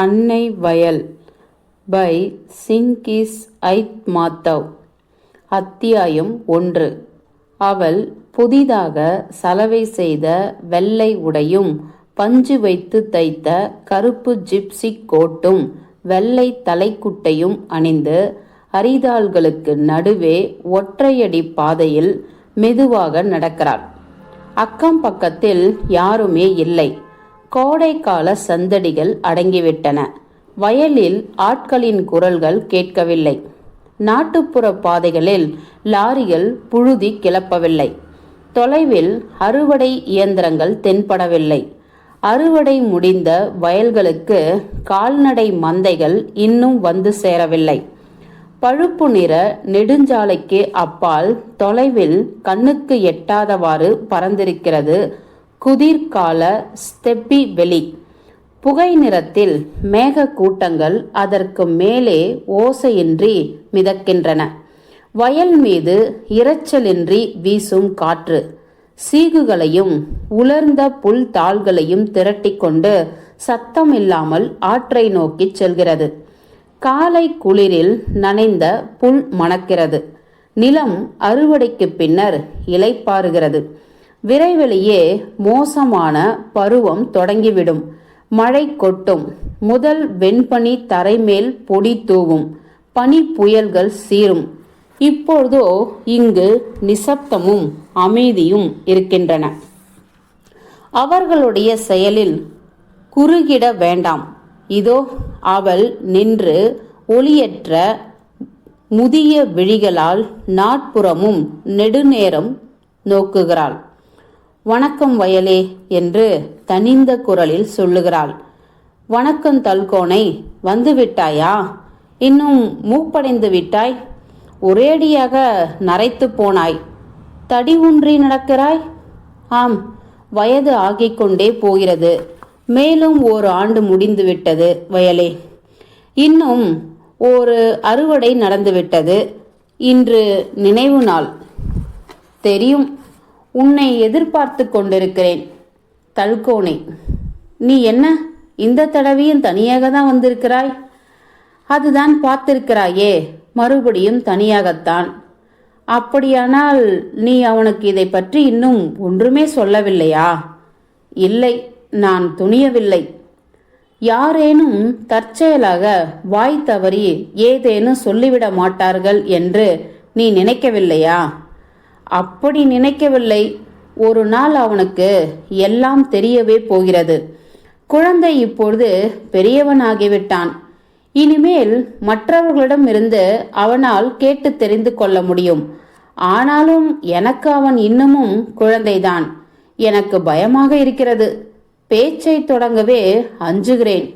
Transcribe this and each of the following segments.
அன்னை வயல் பை சிங்கிஸ் ஐத்மாத்தவ். அத்தியாயம் 1. அவள் புதிதாக சலவை செய்த வெள்ளை உடையும் பஞ்சு வைத்து தைத்த கருப்பு ஜிப்சி கோட்டும் வெள்ளை தலைக்குட்டையும் அணிந்து அரிதாள்களுக்கு நடுவே ஒற்றையடி பாதையில் மெதுவாக நடக்கிறாள். அக்கம் பக்கத்தில் யாருமே இல்லை. கோடைக்கால சந்தடிகள் அடங்கிவிட்டன. வயலில் ஆட்களின் குரல்கள் கேட்கவில்லை. நாட்டுப்புற பாதைகளில் லாரிகள் புழுதி கிளப்பவில்லை. தொலைவில் அறுவடை இயந்திரங்கள் தென்படவில்லை. அறுவடை முடிந்த வயல்களுக்கு கால்நடை மந்தைகள் இன்னும் வந்து சேரவில்லை. பழுப்பு நிற நெடுஞ்சாலைக்கு அப்பால் தொலைவில் கண்ணுக்கு எட்டாதவாறு பறந்திருக்கிறது குதிர்கால ஸ்டெப்பி வெளி. புகை நிறத்தில் மேக கூட்டங்கள் அதற்கு மேலே ஓசையின்றி மிதக்கின்றன. வயல் மீது இரைச்சலின்றி வீசும் காற்று சீகுகளையும் உலர்ந்த புல் தாள்களையும் திரட்டி கொண்டு சத்தமில்லாமல் ஆற்றை நோக்கி செல்கிறது. காலை குளிரில் நனைந்த புல் மணக்கிறது. நிலம் அறுவடைக்கு பின்னர் இலைப்பாறுகிறது. விரைவிலேயே மோசமான பருவம் தொடங்கிவிடும். மழை கொட்டும். முதல் வெண்பனி தரைமேல் பொடி தூவும். பனி புயல்கள் சீரும். இப்பொழுதோ இங்கு நிசப்தமும் அமைதியும் இருக்கின்றன. அவர்களுடைய செயலில் குறுகிட வேண்டாம். இதோ அவள் நின்று ஒளியற்ற முதிய விழிகளால் நாட்புறமும் நெடுநேரம் நோக்குகிறாள். வணக்கம் வயலே என்று தனிந்த குரலில் சொல்லுகிறாள். வணக்கம் தல்கோனை, வந்துவிட்டாயா? இன்னும் மூப்படைந்து விட்டாய்? ஒரேடியாக நரைத்து போனாய். தடி ஊன்றி நடக்கிறாய்? ஆம், வயது ஆகிக்கொண்டே போகிறது. மேலும் 1 ஆண்டு முடிந்துவிட்டது வயலே. இன்னும் ஒரு அறுவடை நடந்துவிட்டது. இன்று நினைவு நாள். தெரியும், உன்னை எதிர்பார்த்து கொண்டிருக்கிறேன் தல்கோனை. நீ என்ன இந்த தடவையும் தனியாக தான் வந்திருக்கிறாய்? அதுதான் பார்த்திருக்கிறாயே, மறுபடியும் தனியாகத்தான். அப்படியானால் நீ அவனுக்கு இதை பற்றி இன்னும் ஒன்றுமே சொல்லவில்லையா? இல்லை, நான் துணியவில்லை. யாரேனும் தற்செயலாக வாய் தவறி ஏதேனும் சொல்லிவிட மாட்டார்கள் என்று நீ நினைக்கவில்லையா? அப்படி நினைக்கவில்லை. ஒரு நாள் அவனுக்கு எல்லாம் தெரியவே போகிறது. குழந்தை இப்பொழுது பெரியவனாகிவிட்டான். இனிமேல் மற்றவர்களிடம் இருந்து அவனால் கேட்டு தெரிந்து கொள்ள முடியும். ஆனாலும் எனக்கு அவன் இன்னமும் குழந்தைதான். எனக்கு பயமாக இருக்கிறது. பேச்சை தொடங்கவே அஞ்சுகிறேன்.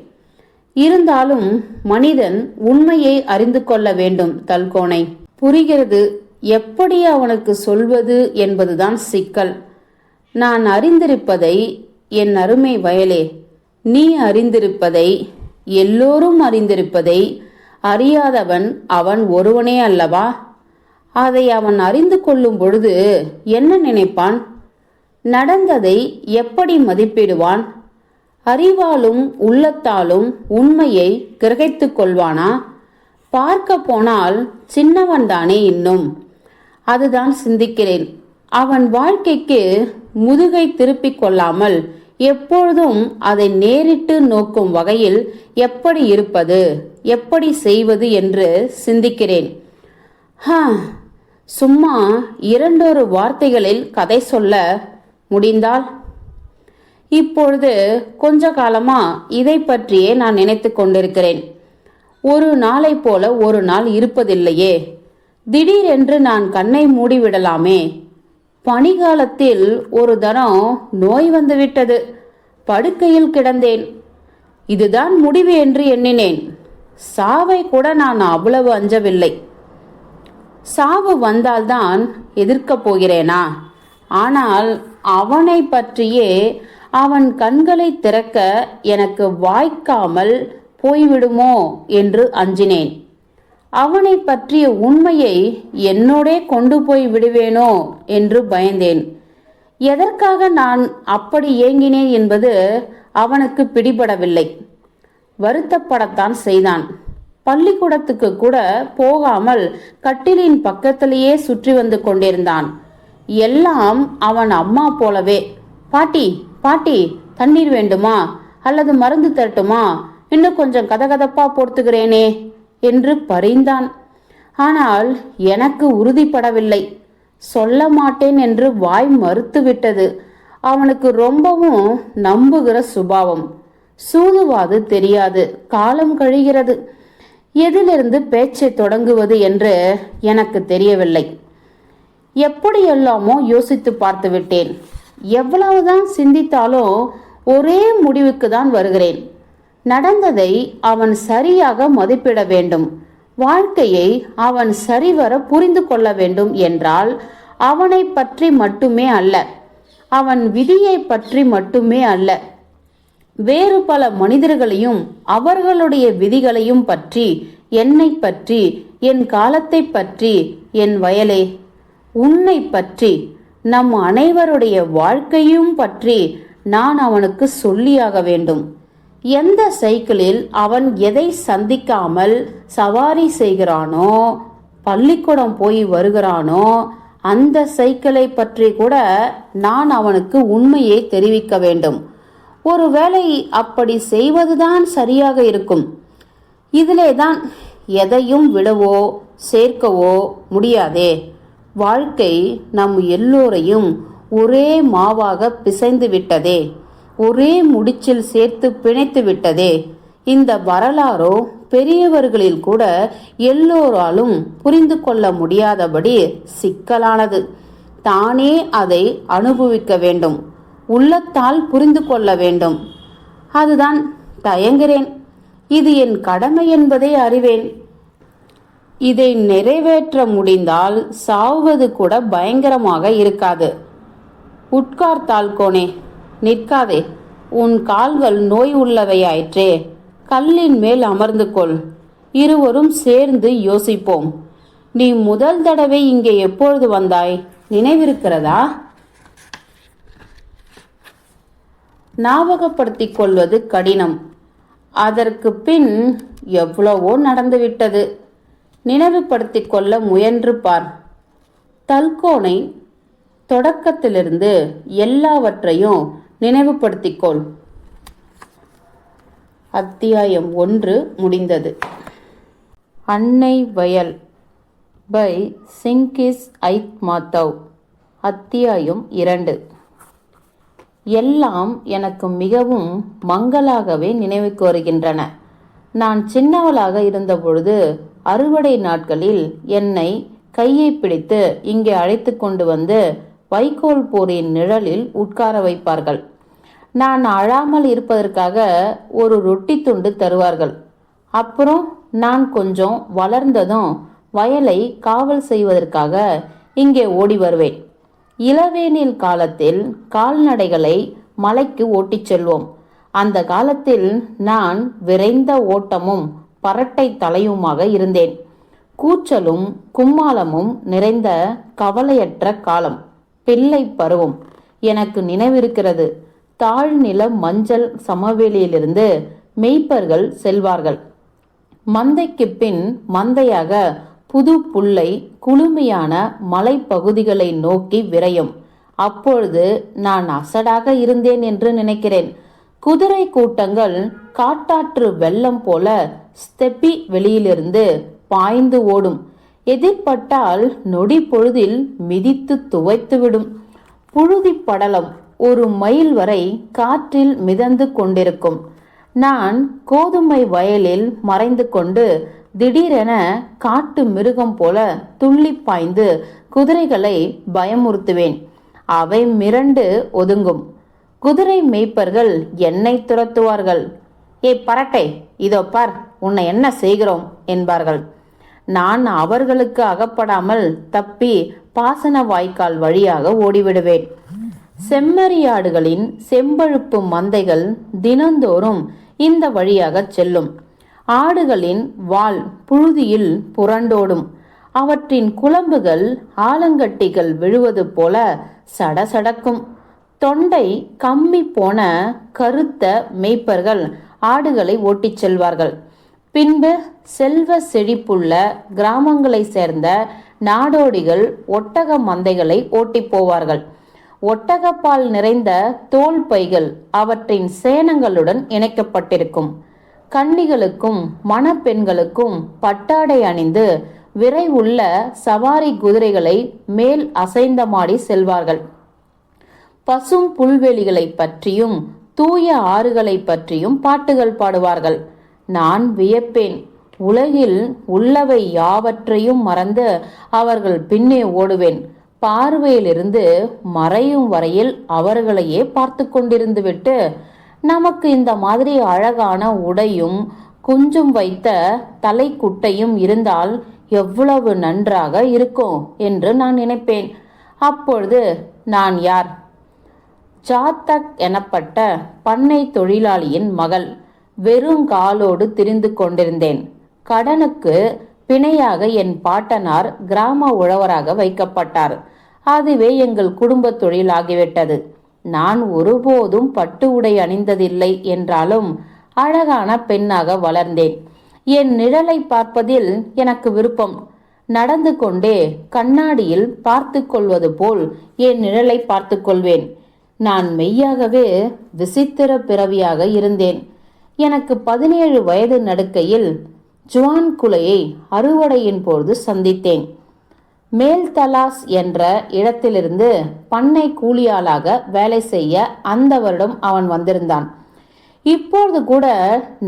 இருந்தாலும் மனிதன் உண்மையை அறிந்து கொள்ள வேண்டும் தல்கோனை. புரிகிறது. எப்படி அவனுக்கு சொல்வது என்பதுதான் சிக்கல். நான் அறிந்திருப்பதை, என் அருமை வயலே, நீ அறிந்திருப்பதை, எல்லோரும் அறிந்திருப்பதை அறியாதவன் அவன் ஒருவனே அல்லவா? அதை அவன் அறிந்து கொள்ளும் பொழுது என்ன நினைப்பான்? நடந்ததை எப்படி மதிப்பிடுவான்? அறிவாலும் உள்ளத்தாலும் உண்மையை கிரகித்து கொள்வானா? பார்க்க போனால் சின்னவன்தானே இன்னும். அதுதான் சிந்திக்கிறேன். அவன் வாழ்க்கைக்கு முதுகை திருப்பிக் கொள்ளாமல் எப்பொழுதும் அதை நேரிட்டு நோக்கும் வகையில் எப்படி இருப்பது, எப்படி செய்வது என்று சிந்திக்கிறேன். சும்மா 2 வார்த்தைகளில் கதை சொல்ல முடிந்தால்? இப்பொழுது கொஞ்ச காலமா இதை பற்றியே நான் நினைத்து கொண்டிருக்கிறேன். ஒரு நாளை போல ஒரு நாள் இருப்பதில்லையே. திடீரென்று நான் கண்ணை மூடிவிடலாமே. பனிகாலத்தில் ஒரு தரம் நோய் வந்துவிட்டது. படுக்கையில் கிடந்தேன். இதுதான் முடிவு என்று எண்ணினேன். சாவை கூட நான் அவ்வளவு அஞ்சவில்லை. சாவு வந்தால்தான் எதிர்க்கப் போகிறேனா? ஆனால் அவனை பற்றியே, அவன் கண்களை திறக்க எனக்கு வாய்க்காமல் போய்விடுமோ என்று அஞ்சினேன். அவனை பற்றிய உண்மையை என்னோடே கொண்டு போய் விடுவேனோ என்று பயந்தேன். எதற்காக நான் அப்படி ஏங்கினேன் என்பது அவனுக்கு பிடிபடவில்லை. வருத்தப்படத்தான் செய்தான். பள்ளிக்கூடத்துக்கு கூட போகாமல் கட்டிலின் பக்கத்திலேயே சுற்றி வந்து கொண்டிருந்தான். எல்லாம் அவன் அம்மா போலவே. பாட்டி பாட்டி, தண்ணீர் வேண்டுமா அல்லது மருந்து தரட்டுமா, இன்னும் கொஞ்சம் கதகதப்பா போர்த்துகிறேனே என்று பரிந்தான். ஆனால் எனக்கு உறுதிப்படவில்லை. சொல்ல மாட்டேன் என்று வாய் மறுத்துவிட்டது. அவனுக்கு ரொம்பவும் நம்புகிற சுபாவம். சூதுவாது தெரியாது. காலம் கழிகிறது. எதிலிருந்து பேச்சை தொடங்குவது என்று எனக்கு தெரியவில்லை. எப்படியெல்லாமோ யோசித்து பார்த்து விட்டேன். எவ்வளவுதான் சிந்தித்தாலும் ஒரே முடிவுக்கு தான் வருகிறேன். நடந்ததை அவன் சரியாக மதிப்பிட வேண்டும். வாழ்க்கையை அவன் சரிவர புரிந்து கொள்ள வேண்டும் என்றால் அவனை பற்றி மட்டுமே அல்ல, அவன் விதியை பற்றி மட்டுமே அல்ல, வேறு பல மனிதர்களையும் அவர்களுடைய விதிகளையும் பற்றி, என்னை பற்றி, என் காலத்தை பற்றி, என் வயலே, உன்னை பற்றி, நம் அனைவருடைய வாழ்க்கையும் பற்றி நான் அவனுக்கு சொல்லியாக வேண்டும். எந்த சைக்கிளில் அவன் எதை சந்திக்காமல் சவாரி செய்கிறானோ, பள்ளிக்கூடம் போய் வருகிறானோ, அந்த சைக்கிளை பற்றி கூட நான் அவனுக்கு உண்மையை தெரிவிக்க வேண்டும். ஒருவேளை அப்படி செய்வதுதான் சரியாக இருக்கும். இதிலேதான் எதையும் விடவோ சேர்க்கவோ முடியாதே. வாழ்க்கை நம் எல்லோரையும் ஒரே மாவாக பிசைந்து விட்டதே, ஒரே முடிச்சில் சேர்த்து பிணைத்து விட்டதே. இந்த வரலாறோ பெரியவர்களில் கூட எல்லோராலும் புரிந்து கொள்ள முடியாதபடி சிக்கலானது. தானே அதை அனுபவிக்க வேண்டும், உள்ளத்தால் புரிந்து கொள்ள வேண்டும். அதுதான் தயங்குகிறேன். இது என் கடமை என்பதை அறிவேன். இதை நிறைவேற்ற முடிந்தால் சாவது கூட பயங்கரமாக இருக்காது. உட்கார்த்தால் கோனே, நிற்காதே. உன் கால்கள் நோய் உள்ளவையாயிற்றே. கல்லின் மேல் அமர்ந்து கொள். இருவரும் சேர்ந்து யோசிப்போம். நீ முதல் தடவை இங்கே எப்பொழுது வந்தாய், நினைவிருக்கிறதா? ஞாபகப்படுத்திக் கொள்வது கடினம். அதற்கு பின் எவ்வளவோ நடந்துவிட்டது. நினைவுபடுத்திக் கொள்ள முயன்று பார். தல்கோனை தொடக்கத்திலிருந்து எல்லாவற்றையும் நினைவுபடுத்திக்கொள். அத்தியாயம் 1 முடிந்தது. அன்னை வயல் பை சிங்கிஸ் ஐத் மாத்தவ். அத்தியாயம் 2. எல்லாம் எனக்கு மிகவும் மங்களாகவே நினைவுக்கு வருகின்றன. நான் சின்னவளாக இருந்தபொழுது அறுவடை நாட்களில் என்னை கையை பிடித்து இங்கே அழைத்து கொண்டு வந்து வைக்கோல் போரின் நிழலில் உட்கார வைப்பார்கள். நான் அழாமல் இருப்பதற்காக ஒரு ரொட்டி துண்டு தருவார்கள். அப்புறம் நான் கொஞ்சம் வளர்ந்ததும் வயலை காவல் செய்வதற்காக இங்கே ஓடி வருவேன். இளவேனில் காலத்தில் கால்நடைகளை மலைக்கு ஓட்டிச் செல்வோம். அந்த காலத்தில் நான் விரைந்த ஓட்டமும் பரட்டை தலையுமாக இருந்தேன். கூச்சலும் கும்மாளமும் நிறைந்த கவலையற்ற காலம், பிள்ளை பருவம் எனக்கு நினைவிருக்கிறது. தாழ்நில மஞ்சள் சமவெளியிலிருந்து மேய்ப்பர்கள் செல்வார்கள். மந்தைக்கு பின் மந்தையாக புது புல்லை குளுமையான மலைப்பகுதிகளை நோக்கி விரையும். அப்பொழுது நான் அசடாக இருந்தேன் என்று நினைக்கிறேன். குதிரை கூட்டங்கள் காட்டாற்று வெள்ளம் போல ஸ்டெப்பி வெளியிலிருந்து பாய்ந்து ஓடும். எதிர்பட்டால் நொடி பொழுதில் மிதித்து துவைத்துவிடும். புழுதி படலம் 1 மைல் வரை காற்றில் மிதந்து கொண்டிருக்கும். நான் கோதுமை வயலில் மறைந்து கொண்டு திடீரென காட்டு மிருகம் போல துள்ளி பாய்ந்து குதிரைகளை பயமுறுத்துவேன். அவை மிரண்டு ஒதுங்கும். குதிரை மேய்ப்பர்கள் என்னை துரத்துவார்கள். ஏ பரட்டை, இதோ பார், உன்னை என்ன செய்கிறோம் என்பார்கள். நான் அவர்களுக்கு அகப்படாமல் தப்பி பாசன வாய்க்கால் வழியாக ஓடிவிடுவேன். செம்மறியாடுகளின் செம்பழுப்பு மந்தைகள் தினந்தோறும் இந்த வழியாக செல்லும். ஆடுகளின் வால் புழுதியில் புரண்டோடும். அவற்றின் குளம்புகள் ஆலங்கட்டிகள் விழுவது போல சடசடக்கும். தொண்டை கம்மி போன கருத்த மேய்ப்பர்கள் ஆடுகளை ஓட்டிச் செல்வார்கள். பின்பு செல்வ செழிப்புள்ள கிராமங்களை சேர்ந்த நாடோடிகள் ஒட்டக மந்தைகளை ஓட்டி போவார்கள். ஒட்டகப்பால் நிறைந்த தோல் பைகள் அவற்றின் சேனங்களுடன் இணைக்கப்பட்டிருக்கும். கன்னிகளுக்கும் மணப்பெண்களுக்கும் பட்டாடை அணிந்து விரைவுள்ள சவாரி குதிரைகளை மேல் அசைந்தமாடி செல்வார்கள். பசும் புல்வெளிகளை பற்றியும் தூய ஆறுகளை பற்றியும் பாட்டுகள் பாடுவார்கள். நான் வியப்பேன். உலகில் உள்ளவை யாவற்றையும் மறந்து அவர்கள் பின்னே ஓடுவேன். பார்வையிலிருந்து மறையும் வரையில் அவர்களையே பார்த்து கொண்டிருந்து விட்டு, நமக்கு இந்த மாதிரி அழகான உடையும் குஞ்சும் வைத்த தலைக்குட்டையும் இருந்தால் எவ்வளவு நன்றாக இருக்கும் என்று நான் நினைப்பேன். அப்பொழுது நான் யார்? ஜாத்தக் எனப்பட்ட பண்ணை தொழிலாளியின் மகள். வெறும் காலோடு திரிந்து கொண்டிருந்தேன். கடனுக்கு பிணையாக என் பாட்டனார் கிராம உழவராக வைக்கப்பட்டார். அதுவே எங்கள் குடும்ப தொழில் ஆகிவிட்டது. நான் ஒருபோதும் பட்டு உடை அணிந்ததில்லை என்றாலும் அழகான பெண்ணாக வளர்ந்தேன். என் நிழலை பார்ப்பதில் எனக்கு விருப்பம். நடந்து கொண்டே கண்ணாடியில் பார்த்து கொள்வது போல் என் நிழலை பார்த்து கொள்வேன். நான் மெய்யாகவே விசித்திர பிறவியாக இருந்தேன். எனக்கு 17 வயது நடுக்கையில் ஜுவான் குலையை அறுவடையின் போது சந்தித்தேன். மேல்தலாஸ் என்ற இடத்திலிருந்து பண்ணை கூலியாளாக வேலை செய்ய அந்த வருடம் அவன் வந்திருந்தான். இப்பொழுது கூட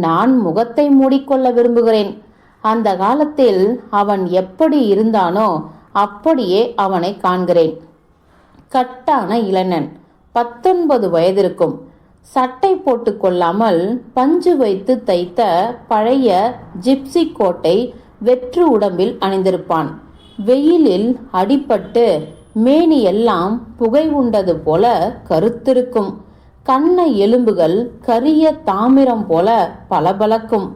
நான் முகத்தை மூடிக்கொள்ள விரும்புகிறேன். அந்த காலத்தில் அவன் எப்படி இருந்தானோ அப்படியே அவனை காண்கிறேன். கட்டான இளைஞன், 19 வயதிருக்கும். சட்டை போட்டு கொள்ளாமல் பஞ்சு வைத்து தைத்த பழைய ஜிப்சி கோட்டை வெற்று உடம்பில் அணிந்திருப்பான். வெயிலில் அடிபட்டு மேனி எல்லாம் புகை உண்டது போல கருத்திருக்கும். கண்ண எலும்புகள் கரிய தாமிரம் போல பளபளக்கும்.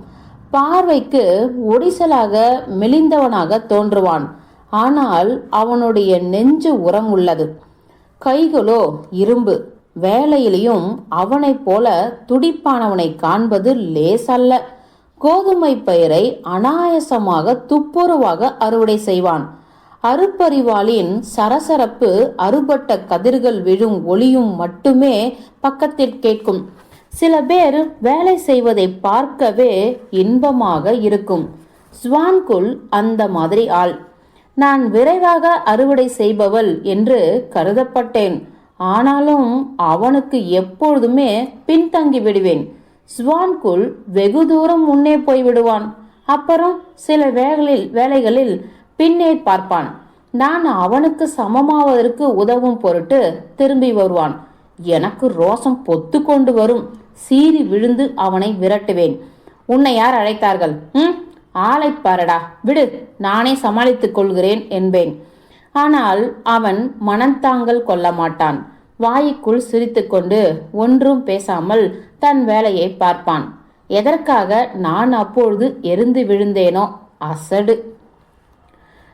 பார்வைக்கு ஒடிசலாக மெலிந்தவனாக தோன்றுவான். ஆனால் அவனுடைய நெஞ்சு உரமுள்ளது, கைகளோ இரும்பு. வேலையிலையும் அவனைப் போல துடிப்பானவனை காண்பது லேசல்ல. கோதுமை பயிரை அனாயசமாக துப்புரவாக அறுவடை செய்வான். அறுப்பறிவாளின் சரசரப்பு, அறுபட்ட கதிர்கள் விழும் ஒளியும் மட்டுமே பக்கத்தில் கேட்கும். சில பேர் வேலை செய்வதை பார்க்கவே இன்பமாக இருக்கும். ஸ்வான்குல் அந்த மாதிரி ஆள். நான் விரைவாக அறுவடை செய்பவள் என்று கருதப்பட்டேன். ஆனாலும் அவனுக்கு எப்பொழுதுமே பின்தங்கி விடுவேன். ஸ்வான்குல் வெகு தூரம் முன்னே போய்விடுவான். அப்புறம் சில வேலைகளில் பின்னே பார்ப்பான். நான் அவனுக்கு சமமாவதற்கு உதவும் பொருட்டு திரும்பி வருவான். எனக்கு ரோசம் பொத்து கொண்டு வரும். சீறி விழுந்து அவனை விரட்டுவேன். உன்னை யார் அழைத்தார்கள்? ஆளை பாரடா, விடு, நானே சமாளித்துக் கொள்கிறேன் என்பேன். ஆனால் அவன் மனந்தாங்கல் கொள்ள மாட்டான். வாய்க்குள் சிரித்துக்கொண்டு ஒன்றும் பேசாமல் தன் வேலையை பார்ப்பான். எதற்காக நான் அப்பொழுது எரிந்து விழுந்தேனோ அசடு.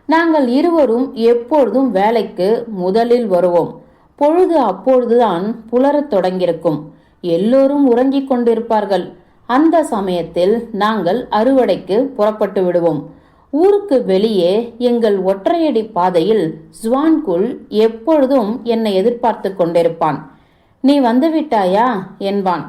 நாங்கள் இருவரும் எப்பொழுதும் வேலைக்கு முதலில் வருவோம். பொழுது அப்பொழுதுதான் புலரத் தொடங்கியிருக்கும். எல்லோரும் உறங்கிக் கொண்டிருப்பார்கள். அந்த சமயத்தில் நாங்கள் அறுவடைக்கு புறப்பட்டு விடுவோம். ஊருக்கு வெளியே எங்கள் ஒற்றையடி பாதையில் ஸ்வான்குல் எப்பொழுதும் என்னை எதிர்பார்த்து கொண்டிருப்பான். நீ வந்துவிட்டாயா என்பான்.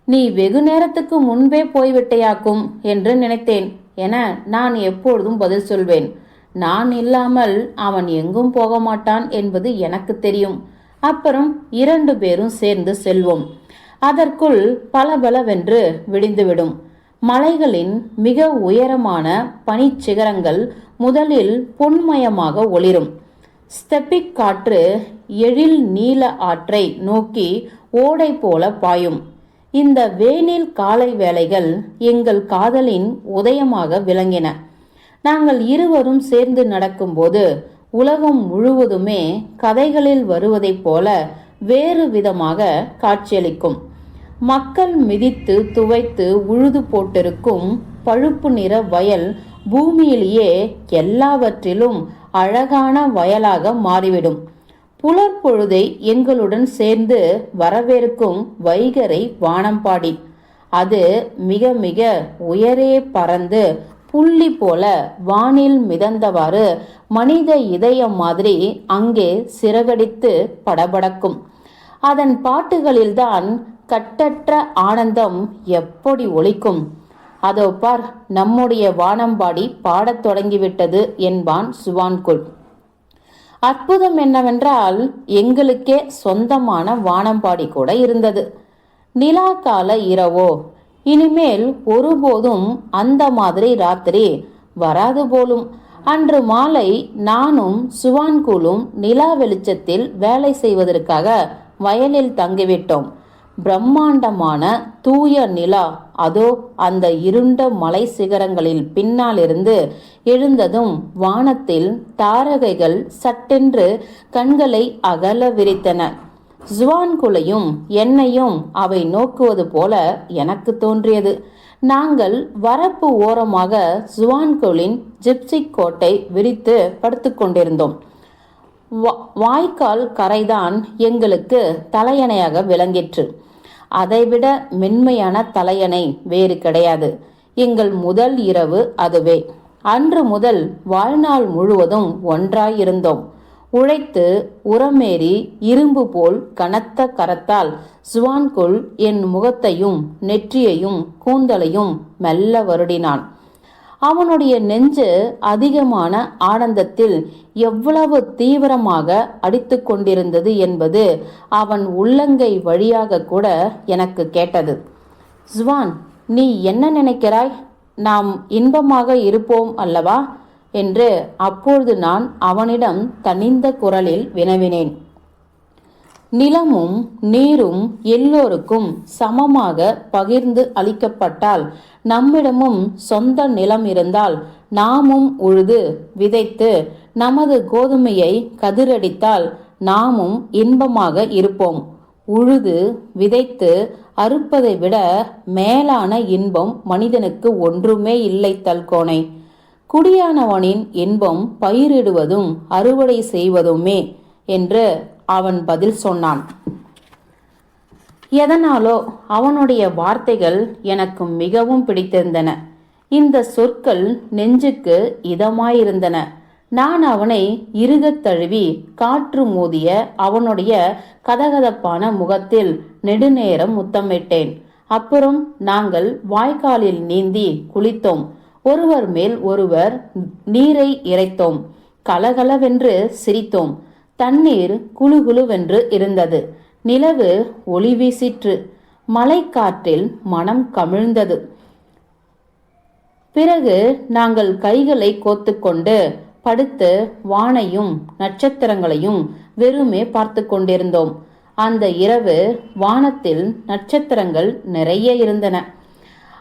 நீ வெகு நேரத்துக்கு முன்பே போய்விட்டையாக்கும் என்று நினைத்தேன் என நான் எப்பொழுதும் பதில் சொல்வேன். நான் இல்லாமல் அவன் எங்கும் போக மாட்டான் என்பது எனக்கு தெரியும். அப்புறம் 2 பேரும் சேர்ந்து செல்வோம். அதற்குள் பலபலவென்று விடிந்துவிடும். மலைகளின் மிக உயரமான பனிச்சிகரங்கள் முதலில் பொன்மயமாக ஒளிரும். ஸ்டெப்பிக் காற்று எழில் நீல ஆற்றை நோக்கி ஓடை போல பாயும். இந்த வேனில் காலை வேளைகள் எங்கள் காதலின் உதயமாக விளங்கின. நாங்கள் இருவரும் சேர்ந்து நடக்கும்போது உலகம் முழுவதுமே கதைகளில் வருவதைப் போல வேறு விதமாக காட்சியளிக்கும். மக்கள் மிதித்து துவைத்து உழுது போட்டிருக்கும் பழுப்பு நிற வயல் பூமியிலேயே எல்லாவற்றிலும் அழகான வயலாக மாறிவிடும். புலர்பொழுதை எங்களுடன் சேர்ந்து வரவேற்கும் வைகரை வானம்பாடி. அது மிக மிக உயரே பறந்து புள்ளி போல வானில் மிதந்தவாறு மனித இதயம் மாதிரி அங்கே சிறகடித்து படபடக்கும். அதன் பாட்டுகளில்தான் கட்டற்ற ஆனந்தம் எப்படி ஒலிக்கும். அதோ பார், நம்முடைய வானம்பாடி பாடத் தொடங்கிவிட்டது என்பான் சுவான்குள். அற்புதம் என்னவென்றால், எங்களுக்கே சொந்தமான வானம்பாடி கூட இருந்தது. நிலா கால இரவோ, இனிமேல் ஒருபோதும் அந்த மாதிரி ராத்திரி வராது போலும். அன்று மாலை நானும் சுவான்குலும் நிலா வெளிச்சத்தில் வேலை செய்வதற்காக வயலில் தங்கிவிட்டோம். பிரம்மாண்டமான தூய நிலா அதோ அந்த இருண்ட மலை சிகரங்களில் பின்னாலிருந்து எழுந்ததும் வானத்தில் தாரகைகள் சட்டென்று கண்களை அகல விரித்தன. ஜுவான்குலையும் என்னையும் அவை நோக்குவது போல எனக்கு தோன்றியது. நாங்கள் வரப்பு ஓரமாக ஜுவான்குலின் ஜிப்சி கோட்டை விரித்து படுத்துக்கொண்டிருந்தோம். வாய்க்கால் கரைதான் எங்களுக்கு தலையணையாக விளங்கிற்று. அதைவிட மென்மையான தலையணை வேறு கிடையாது. எங்கள் முதல் இரவு அதுவே. அன்று முதல் வாழ்நாள் முழுவதும் ஒன்றாயிருந்தோம். உழைத்து உரமேறி இரும்பு போல் கனத்த கரத்தால் ஜுவான்குல் என் முகத்தையும் நெற்றியையும் கூந்தலையும் மெல்ல வருடினான். அவனுடைய நெஞ்சு அதிகமான ஆனந்தத்தில் எவ்வளவு தீவிரமாக அடித்து கொண்டிருந்தது என்பது அவன் உள்ளங்கை வழியாக கூட எனக்கு கேட்டது. ஜுவான், நீ என்ன நினைக்கிறாய்? நாம் இன்பமாக இருப்போம் அல்லவா என்று அப்பொழுது நான் அவனிடம் தனிந்த குரலில் வினவினேன். நிலமும் நீரும் எல்லோருக்கும் சமமாக பகிர்ந்து அளிக்கப்பட்டால், நம்மிடமும் சொந்த நிலம் இருந்தால், நாமும் உழுது விதைத்து நமது கோதுமையை கதிரடித்தால் நாமும் இன்பமாக இருப்போம். உழுது விதைத்து அறுப்பதை விட மேலான இன்பம் மனிதனுக்கு ஒன்றுமே இல்லை தல்கோனை. குடியானவனின் இன்பம் பயிரிடுவதும் அறுவடை செய்வதுமே என்று அவன் பதில் சொன்னான். எதனாலோ அவனுடைய வார்த்தைகள் எனக்கு மிகவும் பிடித்திருந்தன. இந்த சொற்கள் நெஞ்சுக்கு இதமாயிருந்தன. நான் அவனை இறுகத் தழுவி காற்று மோதிய அவனுடைய கதகதப்பான முகத்தில் நெடுநேரம் முத்தமிட்டேன். அப்புறம் நாங்கள் வாய்க்காலில் நீந்தி குளித்தோம். ஒருவர் மேல் ஒருவர் நீரை இறைத்தோம். கலகலவென்று சிரித்தோம். தண்ணீர் குளுகுளுவென்று இருந்தது. நிலவு ஒளி வீசிற்று. மலைக்காற்றில் மனம் கமிழ்ந்தது. பிறகு நாங்கள் கைகளை கோத்துக்கொண்டு படுத்து வானையும் நட்சத்திரங்களையும் வெறுமே பார்த்து கொண்டிருந்தோம். அந்த இரவு வானத்தில் நட்சத்திரங்கள் நிறைய இருந்தன.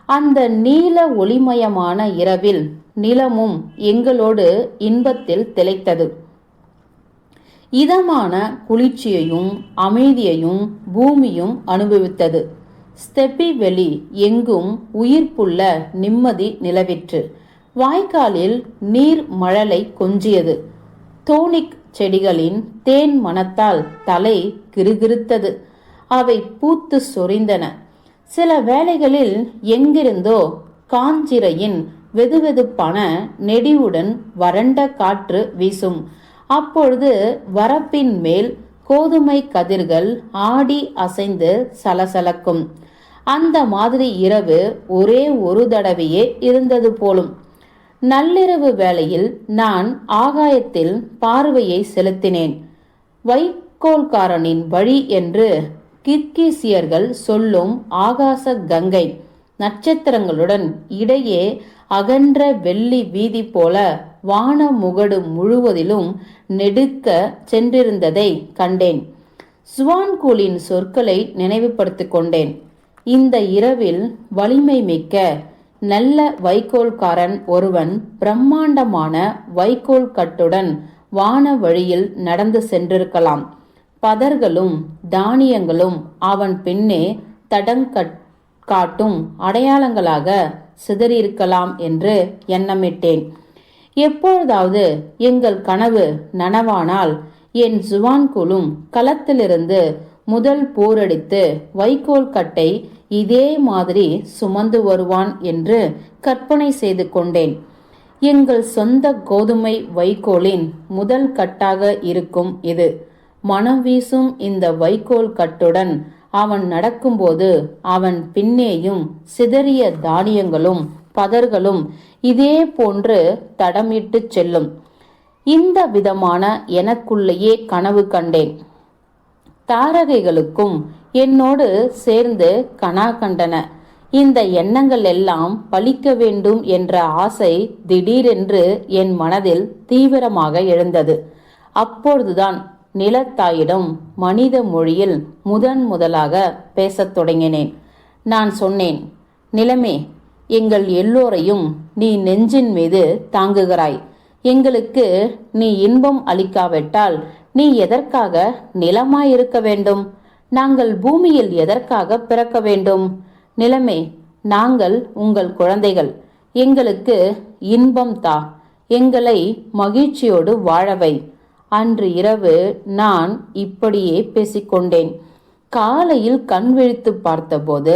அந்த நீல ஒளிமயமான இரவில் நிலமும் எங்களோடு இன்பத்தில் திளைத்தது. இதமான குளிர்ச்சியையும் அமைதியையும் பூமியும் அனுபவித்தது. ஸ்டெப்பி வெளி எங்கும் உயிர்ப்புள்ள நிம்மதி நிலவிற்று. வாய்க்காலில் நீர் மழலை கொஞ்சியது. தோனிக் செடிகளின் தேன் மணத்தால் தலை கிறுகிறுத்தது. அவை பூத்து சொரிந்தன. சில வேளைகளில் எங்கிருந்தோ காஞ்சிரையின் வெதுவெதுப்பான நெடிவுடன் வறண்ட காற்று வீசும். அப்பொழுது வரப்பின் மேல் கோதுமை கதிர்கள் ஆடி அசைந்து சலசலக்கும். அந்த மாதிரி இரவு ஒரே ஒரு தடவையே இருந்தது போலும். நள்ளிரவு வேளையில் நான் ஆகாயத்தில் பார்வையை செலுத்தினேன். வைக்கோல்காரனின் வழி என்று கிர்கீசியர்கள் சொல்லும் ஆகாச கங்கை நட்சத்திரங்களுடன் இடையே அகன்ற வெள்ளி வீதி போல வான முகடு முழுவதிலும் நெடுக்க சென்றிருந்ததை கண்டேன். சுவான்கூலின் சொற்களை நினைவுபடுத்திக் கொண்டேன். இந்த இரவில் வலிமை மிக்க நல்ல வைக்கோல்காரன் ஒருவன் பிரம்மாண்டமான வைக்கோல் கட்டுடன் வான வழியில் நடந்து சென்றிருக்கலாம். பதர்களும் தானியங்களும் அவன் பின்னே காட்டும் அடையாளங்களாக சிதறியிருக்கலாம் என்று எண்ணமிட்டேன். எப்பொழுதாவது எங்கள் கனவு நனவானால் என் ஜுவான்குலும் களத்திலிருந்து முதல் போரடித்து வைக்கோல் கட்டை இதே மாதிரி சுமந்து வருவான் என்று கற்பனை செய்து கொண்டேன். எங்கள் சொந்த கோதுமை வைக்கோலின் முதல் கட்டாக இருக்கும் இது. மனம் வீசும் இந்த வைக்கோல் கட்டுடன் அவன் நடக்கும்போது அவன் பின்னேயும் சிதறிய தானியங்களும் பதர்களும் இதே போன்று தடமிட்டு செல்லும். இந்த விதமான எனக்குள்ளேயே கனவு கண்டேன். தாரகைகளுக்கும் என்னோடு சேர்ந்து கனா கண்டன. இந்த எண்ணங்கள் எல்லாம் பலிக்க வேண்டும் என்ற ஆசை திடீரென்று என் மனதில் தீவிரமாக எழுந்தது. அப்பொழுதுதான் நிலத்தாயிடம் மனித மொழியில் முதலாக பேசத் தொடங்கினேன். நான் சொன்னேன், நிலமே, எங்கள் எல்லோரையும் நீ நெஞ்சின் மீது தாங்குகிறாய். எங்களுக்கு நீ இன்பம் அளிக்காவிட்டால் நீ எதற்காக நிலமாயிருக்க வேண்டும்? நாங்கள் பூமியில் எதற்காக பிறக்க வேண்டும்? நிலமே, நாங்கள் உங்கள் குழந்தைகள். எங்களுக்கு இன்பம் தா, எங்களை மகிழ்ச்சியோடு வாழவை. அன்று இரவு நான் இப்படியே பேசிக்கொண்டேன். காலையில் கண் விழித்து பார்த்தபோது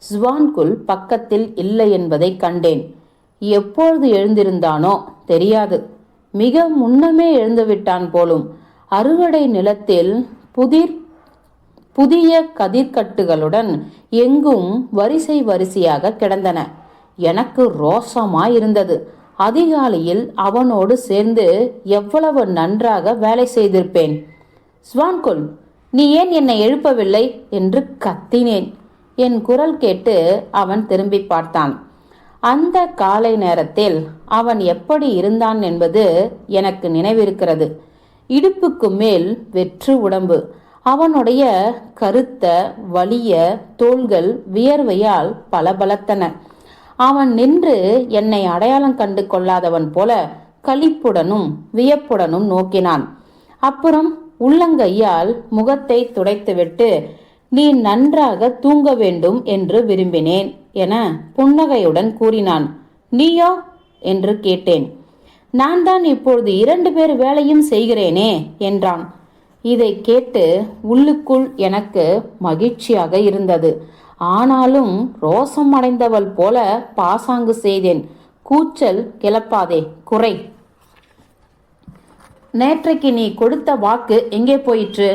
ஸ்வான்குல் பக்கத்தில் இல்லை என்பதை கண்டேன். எப்பொழுது எழுந்திருந்தானோ தெரியாது. மிக முன்னமே எழுந்துவிட்டான் போலும். அறுவடை நிலத்தில் புதிய கதிர்கட்டுகளுடன் எங்கும் வரிசையாக கிடந்தன. எனக்கு ரோஷமாயிருந்தது. அதிகாலையில் அவனோடு சேர்ந்து எவ்வளவு நன்றாக வேலை செய்திருப்பேன். ஸ்வான்குல், நீ ஏன் என்னை எழுப்பவில்லை என்று கத்தினேன். என் குரல் கேட்டு அவன் திரும்பி பார்த்தான். அந்த காலை நேரத்தில் அவன் எப்படி இருந்தான் என்பது எனக்கு நினைவிருக்கிறது. இடுப்புக்கு மேல் வெற்று உடம்பு. அவனுடைய கருத்த வலிய தோள்கள் வியர்வையால் பளபளத்தன. அவன் நின்று என்னை அடையாளம் கண்டு கொள்ளாதவன் போல களிப்புடனும் வியப்புடனும் நோக்கினான். அப்புறம் உள்ளங்கையால் முகத்தை துடைத்துவிட்டு, நீ நன்றாக தூங்க வேண்டும் என்று விரும்பினேன் என புன்னகையுடன் கூறினான். நீயோ என்று கேட்டேன். நான் தான் இப்பொழுது 2 பேர் வேலையும் செய்கிறேனே என்றான். இதை கேட்டு உள்ளுக்குள் எனக்கு மகிழ்ச்சியாக இருந்தது. ஆனாலும் ரோசம் அடைந்தவள் போல பாசாங்கு செய்தேன். கூச்சல் கிளப்பாதே, குறை. நேற்றைக்கு நீ கொடுத்த வாக்கு எங்கே போயிற்று?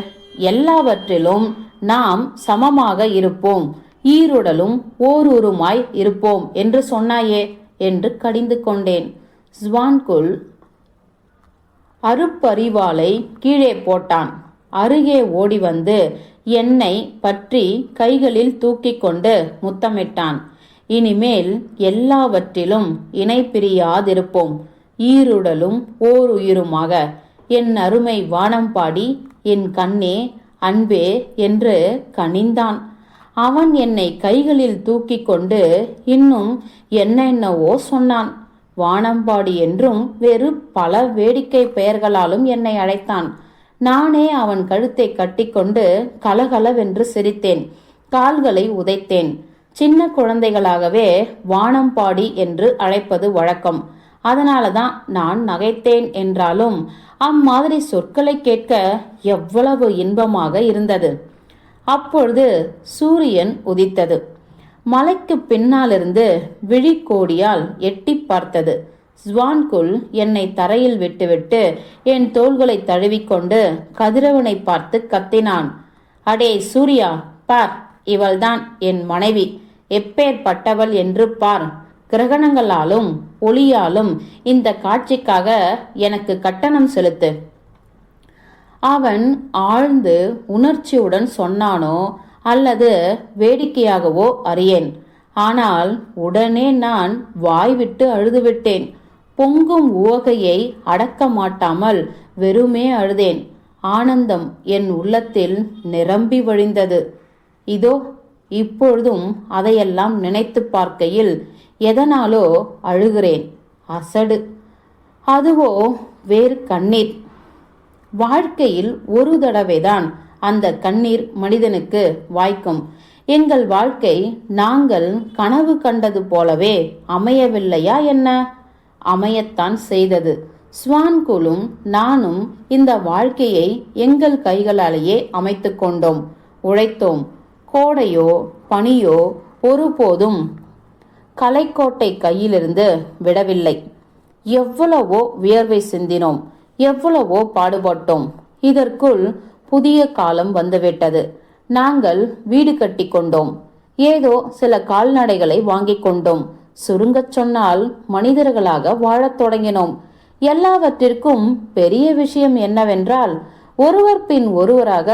எல்லாவற்றிலும் நாம் சமமாக இருப்போம், ஈருடலும் ஓருருமாய் இருப்போம் என்று சொன்னாயே என்று கடிந்து கொண்டேன். ஸ்வான்குல் அருப்பரிவாளை கீழே போட்டான். அருகே ஓடி வந்து என்னை பற்றி கைகளில் தூக்கி கொண்டு முத்தமிட்டான். இனிமேல் எல்லாவற்றிலும் இணை பிரியாதிருப்போம், ஈருடலும் ஓர் உயிருமாக. என் அருமை வானம்பாடி, என் கண்ணே, அன்பே என்று கனிந்தான். அவன் என்னை கைகளில் தூக்கி கொண்டு இன்னும் என்னென்னவோ சொன்னான். வானம்பாடி என்றும் வேறு பல வேடிக்கை பெயர்களாலும் என்னை அழைத்தான். நானே அவன் கழுத்தை கட்டிக்கொண்டு கலகலவென்று சிரித்தேன். கால்களை உதைத்தேன். சின்ன குழந்தைகளாகவே வானம்பாடி என்று அழைப்பது வழக்கம். அதனாலதான் நான் நகைத்தேன் என்றாலும் அம்மாதிரி சொற்களை கேட்க எவ்வளவு இன்பமாக இருந்தது. அப்பொழுது சூரியன் உதித்தது. மலைக்கு பின்னாலிருந்து விழிக்கோடியால் எட்டி பார்த்தது. ஸ்வான்குல் என்னை தரையில் விட்டுவிட்டு என் தோள்களை தழுவிக்கொண்டு கதிரவனை பார்த்து கத்தினான். அடே சூர்யா, பார், இவள்தான் என் மனைவி. எப்பேற்பட்டவள் என்று பார். கிரகணங்களாலும் ஒளியாலும் இந்த காட்சிக்காக எனக்கு கட்டணம் செலுத்து. அவன் ஆழ்ந்து உணர்ச்சியுடன் சொன்னானோ அல்லது வேடிக்கையாகவோ அறியேன். ஆனால் உடனே நான் வாய்விட்டு அழுதுவிட்டேன். பொங்கும் உவகையை அடக்க மாட்டாமல் வெறுமே அழுதேன். ஆனந்தம் என் உள்ளத்தில் நிரம்பி வழிந்தது. இதோ இப்பொழுதும் அதையெல்லாம் நினைத்து பார்க்கையில் எதனாலோ அழுகிறேன். அசடு. அதுவோ வேறு கண்ணீர். வாழ்க்கையில் ஒரு தடவைதான் அந்த கண்ணீர் மனிதனுக்கு வாய்க்கும். எங்கள் வாழ்க்கை நாங்கள் கனவு கண்டது போலவே அமையவில்லையா என்ன? அமையத்தான் செய்தது. ஸ்வான்குலும் நானும் இந்த வாழ்க்கையை எங்கள் கைகளாலேயே அமைத்து கொண்டோம். உழைத்தோம். கோடையோ பனியோ ஒருபோதும் கலைக்கோட்டை கையிலிருந்து விடவில்லை. எவ்வளவோ வியர்வை சிந்தினோம், எவ்வளவோ பாடுபட்டோம். இதற்குள் புதிய காலம் வந்துவிட்டது. நாங்கள் வீடு கட்டி கொண்டோம். ஏதோ சில கால்நடைகளை வாங்கிக் கொண்டோம். சுருங்கச் சொன்னால் மனிதர்களாக வாழத் தொடங்கினோம். எல்லாவற்றிற்கும் பெரிய விஷயம் என்னவென்றால், ஒருவர் பின் ஒருவராக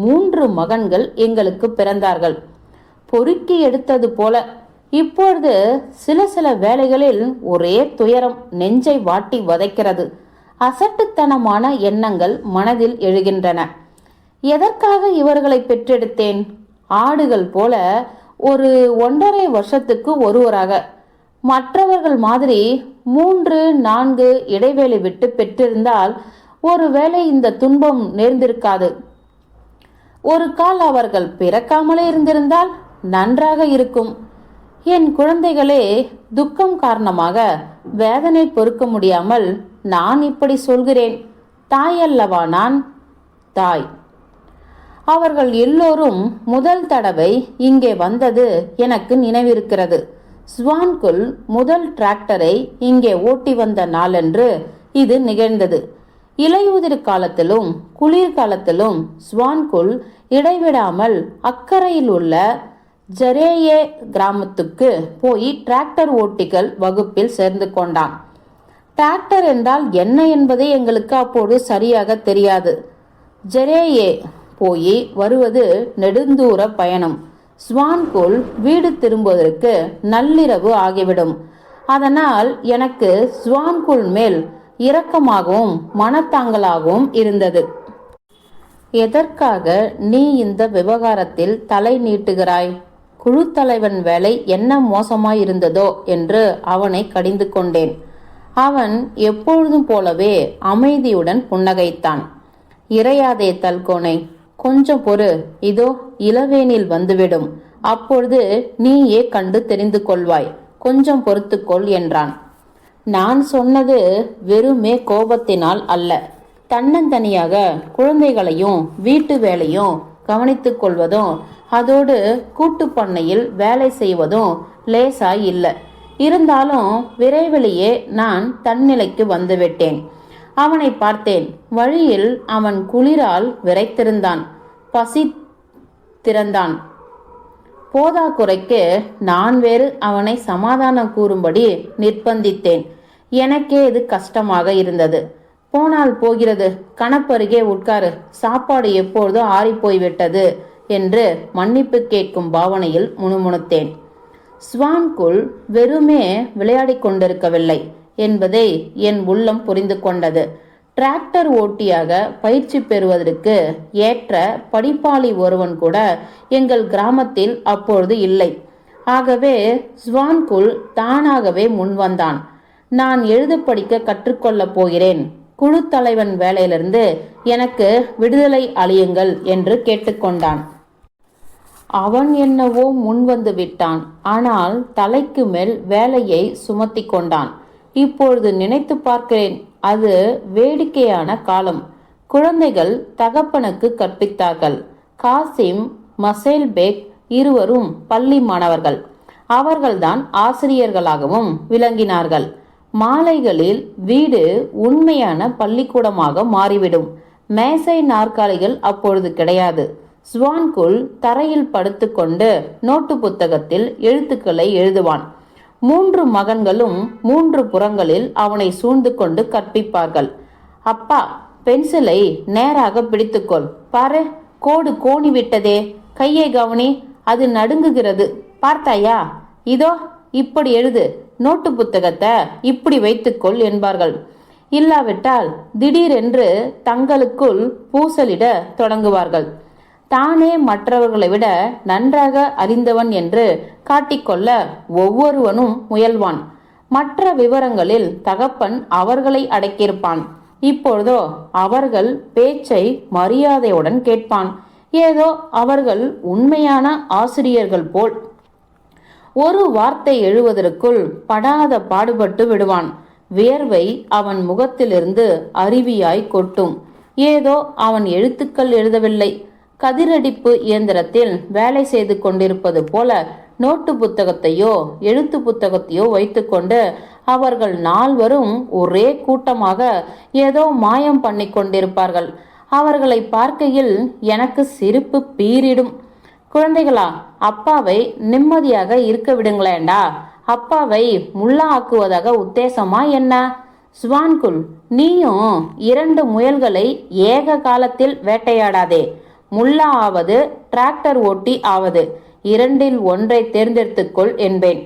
3 மகன்கள் எங்களுக்கு பிறந்தார்கள். பொறுக்கி எடுத்தது போல. இப்பொழுது சில வேளைகளில் ஒரே துயரம் நெஞ்சை வாட்டி வதைக்கிறது. அசட்டுத்தனமான எண்ணங்கள் மனதில் எழுகின்றன. எதற்காக இவர்களை பெற்றெடுத்தேன்? ஆடுகள் போல ஒரு 1.5 வருஷத்துக்கு ஒருவராக, மற்றவர்கள் மாதிரி 3-4 இடைவேளை விட்டு பெற்றிருந்தால் ஒருவேளை இந்த துன்பம் நேர்ந்திருக்காது. ஒரு கால் அவர்கள் பிறக்காமலே இருந்திருந்தால் நன்றாக இருக்கும். என் குழந்தைகளே, துக்கம் காரணமாக வேதனை பொறுக்க முடியாமல் நான் இப்படி சொல்கிறேன். தாயல்லவா நான்? தாய். அவர்கள் எல்லோரும் முதல் தடவை இங்கே வந்தது எனக்கு நினைவிருக்கிறது. ஸ்வான்குள் முதல் டிராக்டரை இங்கே ஓட்டி வந்த நாளன்று இது நிகழ்ந்தது. இலையுதிர் காலத்திலும் குளிர்காலத்திலும் ஸ்வான்குள் இடைவிடாமல் அக்கறையில் உள்ள ஜரேயே கிராமத்துக்கு போய் டிராக்டர் ஓட்டிகள் வகுப்பில் சேர்ந்து கொண்டான். டிராக்டர் என்றால் என்ன என்பதே எங்களுக்கு அப்போது சரியாக தெரியாது. ஜரேயே போய் வருவது நெடுந்தூர பயணம். ஸ்வான்குள் வீடு திரும்புவதற்கு நள்ளிரவு ஆகிவிடும். அதனால் எனக்கு ஸ்வான்குள் மேல் இரக்கமாகவும் மனத்தாங்கலாகவும் இருந்தது. எதற்காக நீ இந்த விவகாரத்தில் தலை நீட்டுகிறாய்? குழு தலைவன் வேலை என்ன மோசமாயிருந்ததோ என்று அவனை கடிந்து கொண்டேன். அவன் எப்பொழுதும் போலவே அமைதியுடன் புன்னகைத்தான். இறையாதே தல்கோனை, கொஞ்சம் பொறு, இதோ இளவேனில் வந்துவிடும். அப்பொழுது நீயே கண்டு தெரிந்து கொள்வாய். கொஞ்சம் பொறுத்துக்கொள் என்றான். நான் சொன்னது வெறுமே கோபத்தினால் அல்ல. தன்னந்தனியாக குழந்தைகளையும் வீட்டு வேலையும் கவனித்துக் கொள்வதும் அதோடு கூட்டு பண்ணையில் வேலை செய்வதும் லேசாய் இல்லை. இருந்தாலும் விரைவிலேயே நான் தன்னிலைக்கு வந்துவிட்டேன். அவனை பார்த்தேன். வழியில் அவன் குளிரால் விரைத்திருந்தான். பசி திறந்தான். போதாக்குறைக்கு நான் வேறு அவனை சமாதானம் கூறும்படி நிர்பந்தித்தேன். எனக்கே இது கஷ்டமாக இருந்தது. போனால் போகிறது, கணப்பருகே உட்காரு, சாப்பாடு எப்பொழுதோ ஆறிப்போய்விட்டது என்று மன்னிப்பு கேட்கும் பாவனையில் முணுமுணுத்தேன். ஸ்வான்குள் வெறுமே விளையாடி கொண்டிருக்கவில்லை என்பதை என் உள்ளம் புரிந்து கொண்டது. டிராக்டர் ஓட்டியாக பயிற்சி பெறுவதற்கு ஏற்ற படிப்பாளி ஒருவன் கூட எங்கள் கிராமத்தில் அப்பொழுது இல்லை. ஆகவே ஸ்வான்குள் தானாகவே முன்வந்தான். நான் எழுத படிக்க கற்றுக்கொள்ளப் போகிறேன். குழு தலைவன் வேலையிலிருந்து எனக்கு விடுதலை அளியுங்கள் என்று கேட்டுக்கொண்டான். அவன் என்னவோ முன்வந்து விட்டான். ஆனால் தலைக்கு மேல் வேலையை சுமத்தி கொண்டான். இப்பொழுது நினைத்து பார்க்கிறேன், அது வேடிக்கையான காலம். குழந்தைகள் தகப்பனுக்கு கற்பித்தார்கள். காசிம், மசேல் பேக் இருவரும் பள்ளி மாணவர்கள். அவர்கள்தான் ஆசிரியர்களாகவும் விளங்கினார்கள். மாலைகளில் வீடு உண்மையான பள்ளிக்கூடமாக மாறிவிடும். மேசை நாற்காலிகள் அப்பொழுது கிடையாது. ஸ்வான்குள் தரையில் படுத்துக்கொண்டு நோட்டு புத்தகத்தில் எழுத்துக்களை எழுதுவான். 3 மகன்களும் 3 புறங்களில் அவனை சூழ்ந்து கொண்டு கற்பிப்பார்கள். அப்பா, பென்சிலை நேராக பிடித்துக்கொள், பாரு, கோடு கோணி விட்டதே, கையை கவனி, அது நடுங்குகிறது, பார்த்தாயா, இதோ இப்படி எழுது, நோட்டு புத்தகத்தை இப்படி வைத்துக்கொள் என்பார்கள். இல்லாவிட்டால் திடீரென்று தங்களுக்குள் பூசலிட தொடங்குவார்கள். தானே மற்றவர்களை விட நன்றாக அறிந்தவன் என்று காட்டிக்கொள்ள ஒவ்வொருவனும் முயல்வான். மற்ற விவரங்களில் தகப்பன் அவர்களை அடக்கியிருப்பான். இப்பொழுதோ அவர்கள் பேச்சை மரியாதையுடன் கேட்பான். ஏதோ அவர்கள் உண்மையான ஆசிரியர்கள் போல். ஒரு வார்த்தை எழுவதற்குள் படாத பாடுபட்டு விடுவான். வியர்வை அவன் முகத்திலிருந்து அருவியாய் கொட்டும். ஏதோ அவன் எழுத்துக்கள் எழுதவில்லை, கதிரடிப்பு இயந்திரத்தில் வேலை செய்து கொண்டிருப்பது போல நோட்டு புத்தகத்தையோ எழுத்து புத்தகத்தையோ வைத்துக்கொண்டு அவர்கள் நால்வரும் ஒரே கூட்டமாக ஏதோ மாயம் பண்ணி கொண்டிருப்பார்கள். அவர்களை பார்க்கையில் எனக்கு சிரிப்பு பீரிடும். குழந்தைகளா, அப்பாவை நிம்மதியாக இருக்க விடுங்களேண்டா. அப்பாவை முல்லா ஆக்குவதாக உத்தேசமா என்ன? ஸ்வான்குல், நீயும் 2 முயல்களை ஏக காலத்தில் வேட்டையாடாதே. முல்லா ஆவது டிராக்டர் ஓட்டி ஆவது, 2இல் ஒன்றை தேர்ந்தெடுத்துக்கொள் என்பேன்.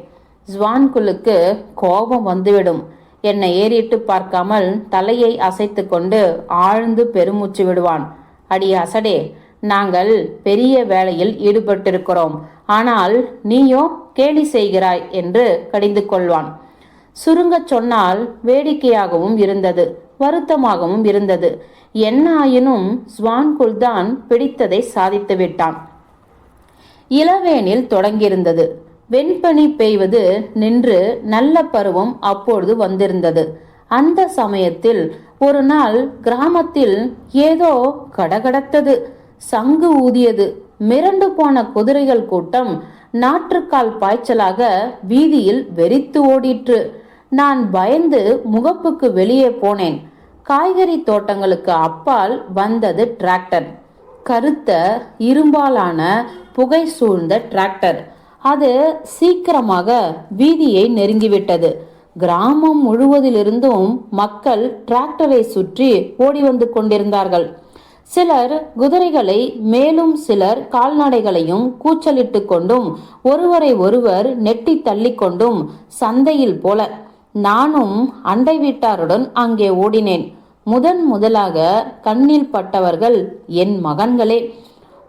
ஸ்வான்குலுக்கு கோபம் வந்துவிடும். என்னை ஏறிட்டு பார்க்காமல் தலையை அசைத்து கொண்டு ஆழ்ந்து பெருமூச்சு விடுவான். அடி அசடே, நாங்கள் பெரிய வேலையில் ஈடுபட்டிருக்கிறோம், ஆனால் நீயோ கேலி செய்கிறாய் என்று கடிந்து கொள்வான். சுருங்க சொன்னால் வேடிக்கையாகவும் இருந்தது, வருத்தமாகவும் இருந்தது. என்ன ஆயினும் ஸ்வான்குல் தான் பிடித்ததை சாதித்து விட்டான். இளவேனில் தொடங்கியிருந்தது. வெண்பனி பெய்வது நின்று நல்ல பருவம் அப்பொழுது வந்திருந்தது. அந்த சமயத்தில் ஒரு நாள் கிராமத்தில் ஏதோ கடகடத்தது, சங்கு ஊதியது. மிரண்டு போன குதிரைகள் கூட்டம் நாற்றுக்கால் பாய்ச்சலாக வீதியில் வெறித்து ஓடிற்று. நான் பயந்து முகப்புக்கு வெளியே போனேன். காய்கறி தோட்டங்களுக்கு அப்பால் வந்தது டிராக்டர். கருத்த இரும்பாலான புகை சூழ்ந்த டிராக்டர். அது சீக்கிரமாக வீதியை நெருங்கிவிட்டது. கிராமம் முழுவதிலிருந்தும் மக்கள் டிராக்டரை சுற்றி ஓடி வந்து கொண்டிருந்தார்கள். சிலர் குதிரைகளை, மேலும் சிலர் கால்நடைகளையும் கூச்சலிட்டு கொண்டும் ஒருவரை ஒருவர் நெட்டி தள்ளிக்கொண்டும் சந்தையில் போல. நானும் அண்டை வீட்டாருடன் அங்கே ஓடினேன். முதலாக கண்ணில் பட்டவர்கள் என் மகன்களே.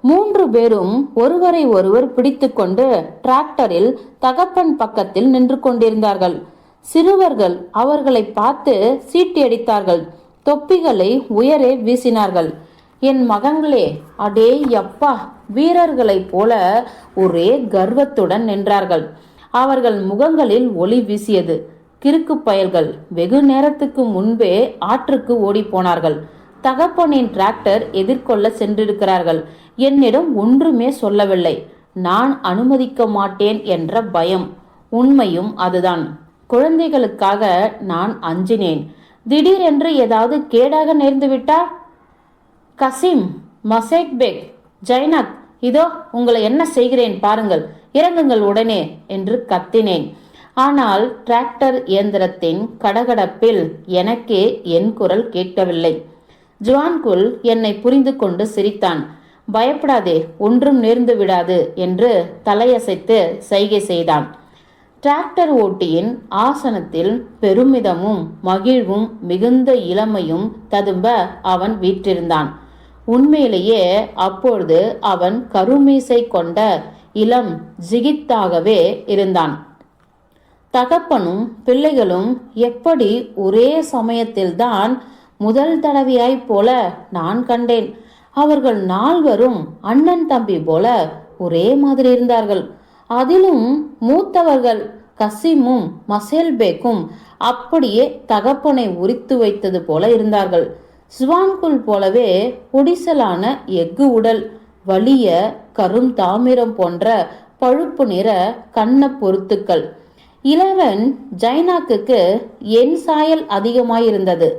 3 பேரும் ஒருவரை ஒருவர் பிடித்து கொண்டு டிராக்டரில் தகப்பன் பக்கத்தில் நின்று கொண்டிருந்தார்கள். சிறுவர்கள் அவர்களை பார்த்து சீட்டி அடித்தார்கள், தொப்பிகளை உயரே வீசினார்கள். என் மகன்களே, அடே யப்பா, வீரர்களைப் போல ஒரே கர்வத்துடன் நின்றார்கள். அவர்கள் முகங்களில் ஒளி வீசியது. கிறுக்கு பயல்கள் வெகு நேரத்துக்கு முன்பே ஆற்றுக்கு ஓடி போனார்கள். தகப்பனின் டிராக்டர் எதிர்கொள்ள சென்றிருக்கிறார்கள். என்னிடம் ஒன்றுமே சொல்லவில்லை. நான் அனுமதிக்க மாட்டேன் என்ற பயம். உண்மையும் அதுதான். குழந்தைகளுக்காக நான் அஞ்சினேன். திடீரென்று ஏதாவது கேடாக நேர்ந்துவிட்டால்? கசிம், மசேக்பேக், ஜைனக், இதோ உங்களை என்ன செய்கிறேன் பாருங்கள், இறங்குங்கள் உடனே என்று கத்தினேன். ஆனால் டிராக்டர் இயந்திரத்தின் கடகடப்பில் எனக்கே என் குரல் கேட்கவில்லை. ஜுவான்குல் என்னை புரிந்து கொண்டு சிரித்தான். பயப்படாதே, ஒன்றும் நேர்ந்து விடாது என்று தலையசைத்து சைகை செய்தான். டிராக்டர் ஓட்டியின் ஆசனத்தில் பெருமிதமும் மகிழ்வும் மிகுந்த இளமையும் ததும்ப அவன் வீற்றிருந்தான். உண்மையிலேயே அப்பொழுது அவன் கருமீசை கொண்ட இளம் ஜிகித்தாகவே இருந்தான். தகப்பனும் பிள்ளைகளும் எப்படி ஒரே சமயத்தில்தான் முதல் தடவையாய் போல நான் கண்டேன். அவர்கள் 4வரும் அண்ணன் தம்பி போல ஒரே மாதிரி இருந்தார்கள். அதிலும் மூத்தவர்கள் கசிமும் மசேல்பேக்கும் அப்படியே தகப்பனை உரித்து வைத்தது போல இருந்தார்கள். ஸ்வான்குல் போலவே ஒடிசலான எஃகு உடல், வலிய கரும் தாமிரம் போன்ற பழுப்பு நிற கண்ண பொருத்துக்கள். இளவன் ஜைனாக்கு என் சாயல் அதிகமாயிருந்தது.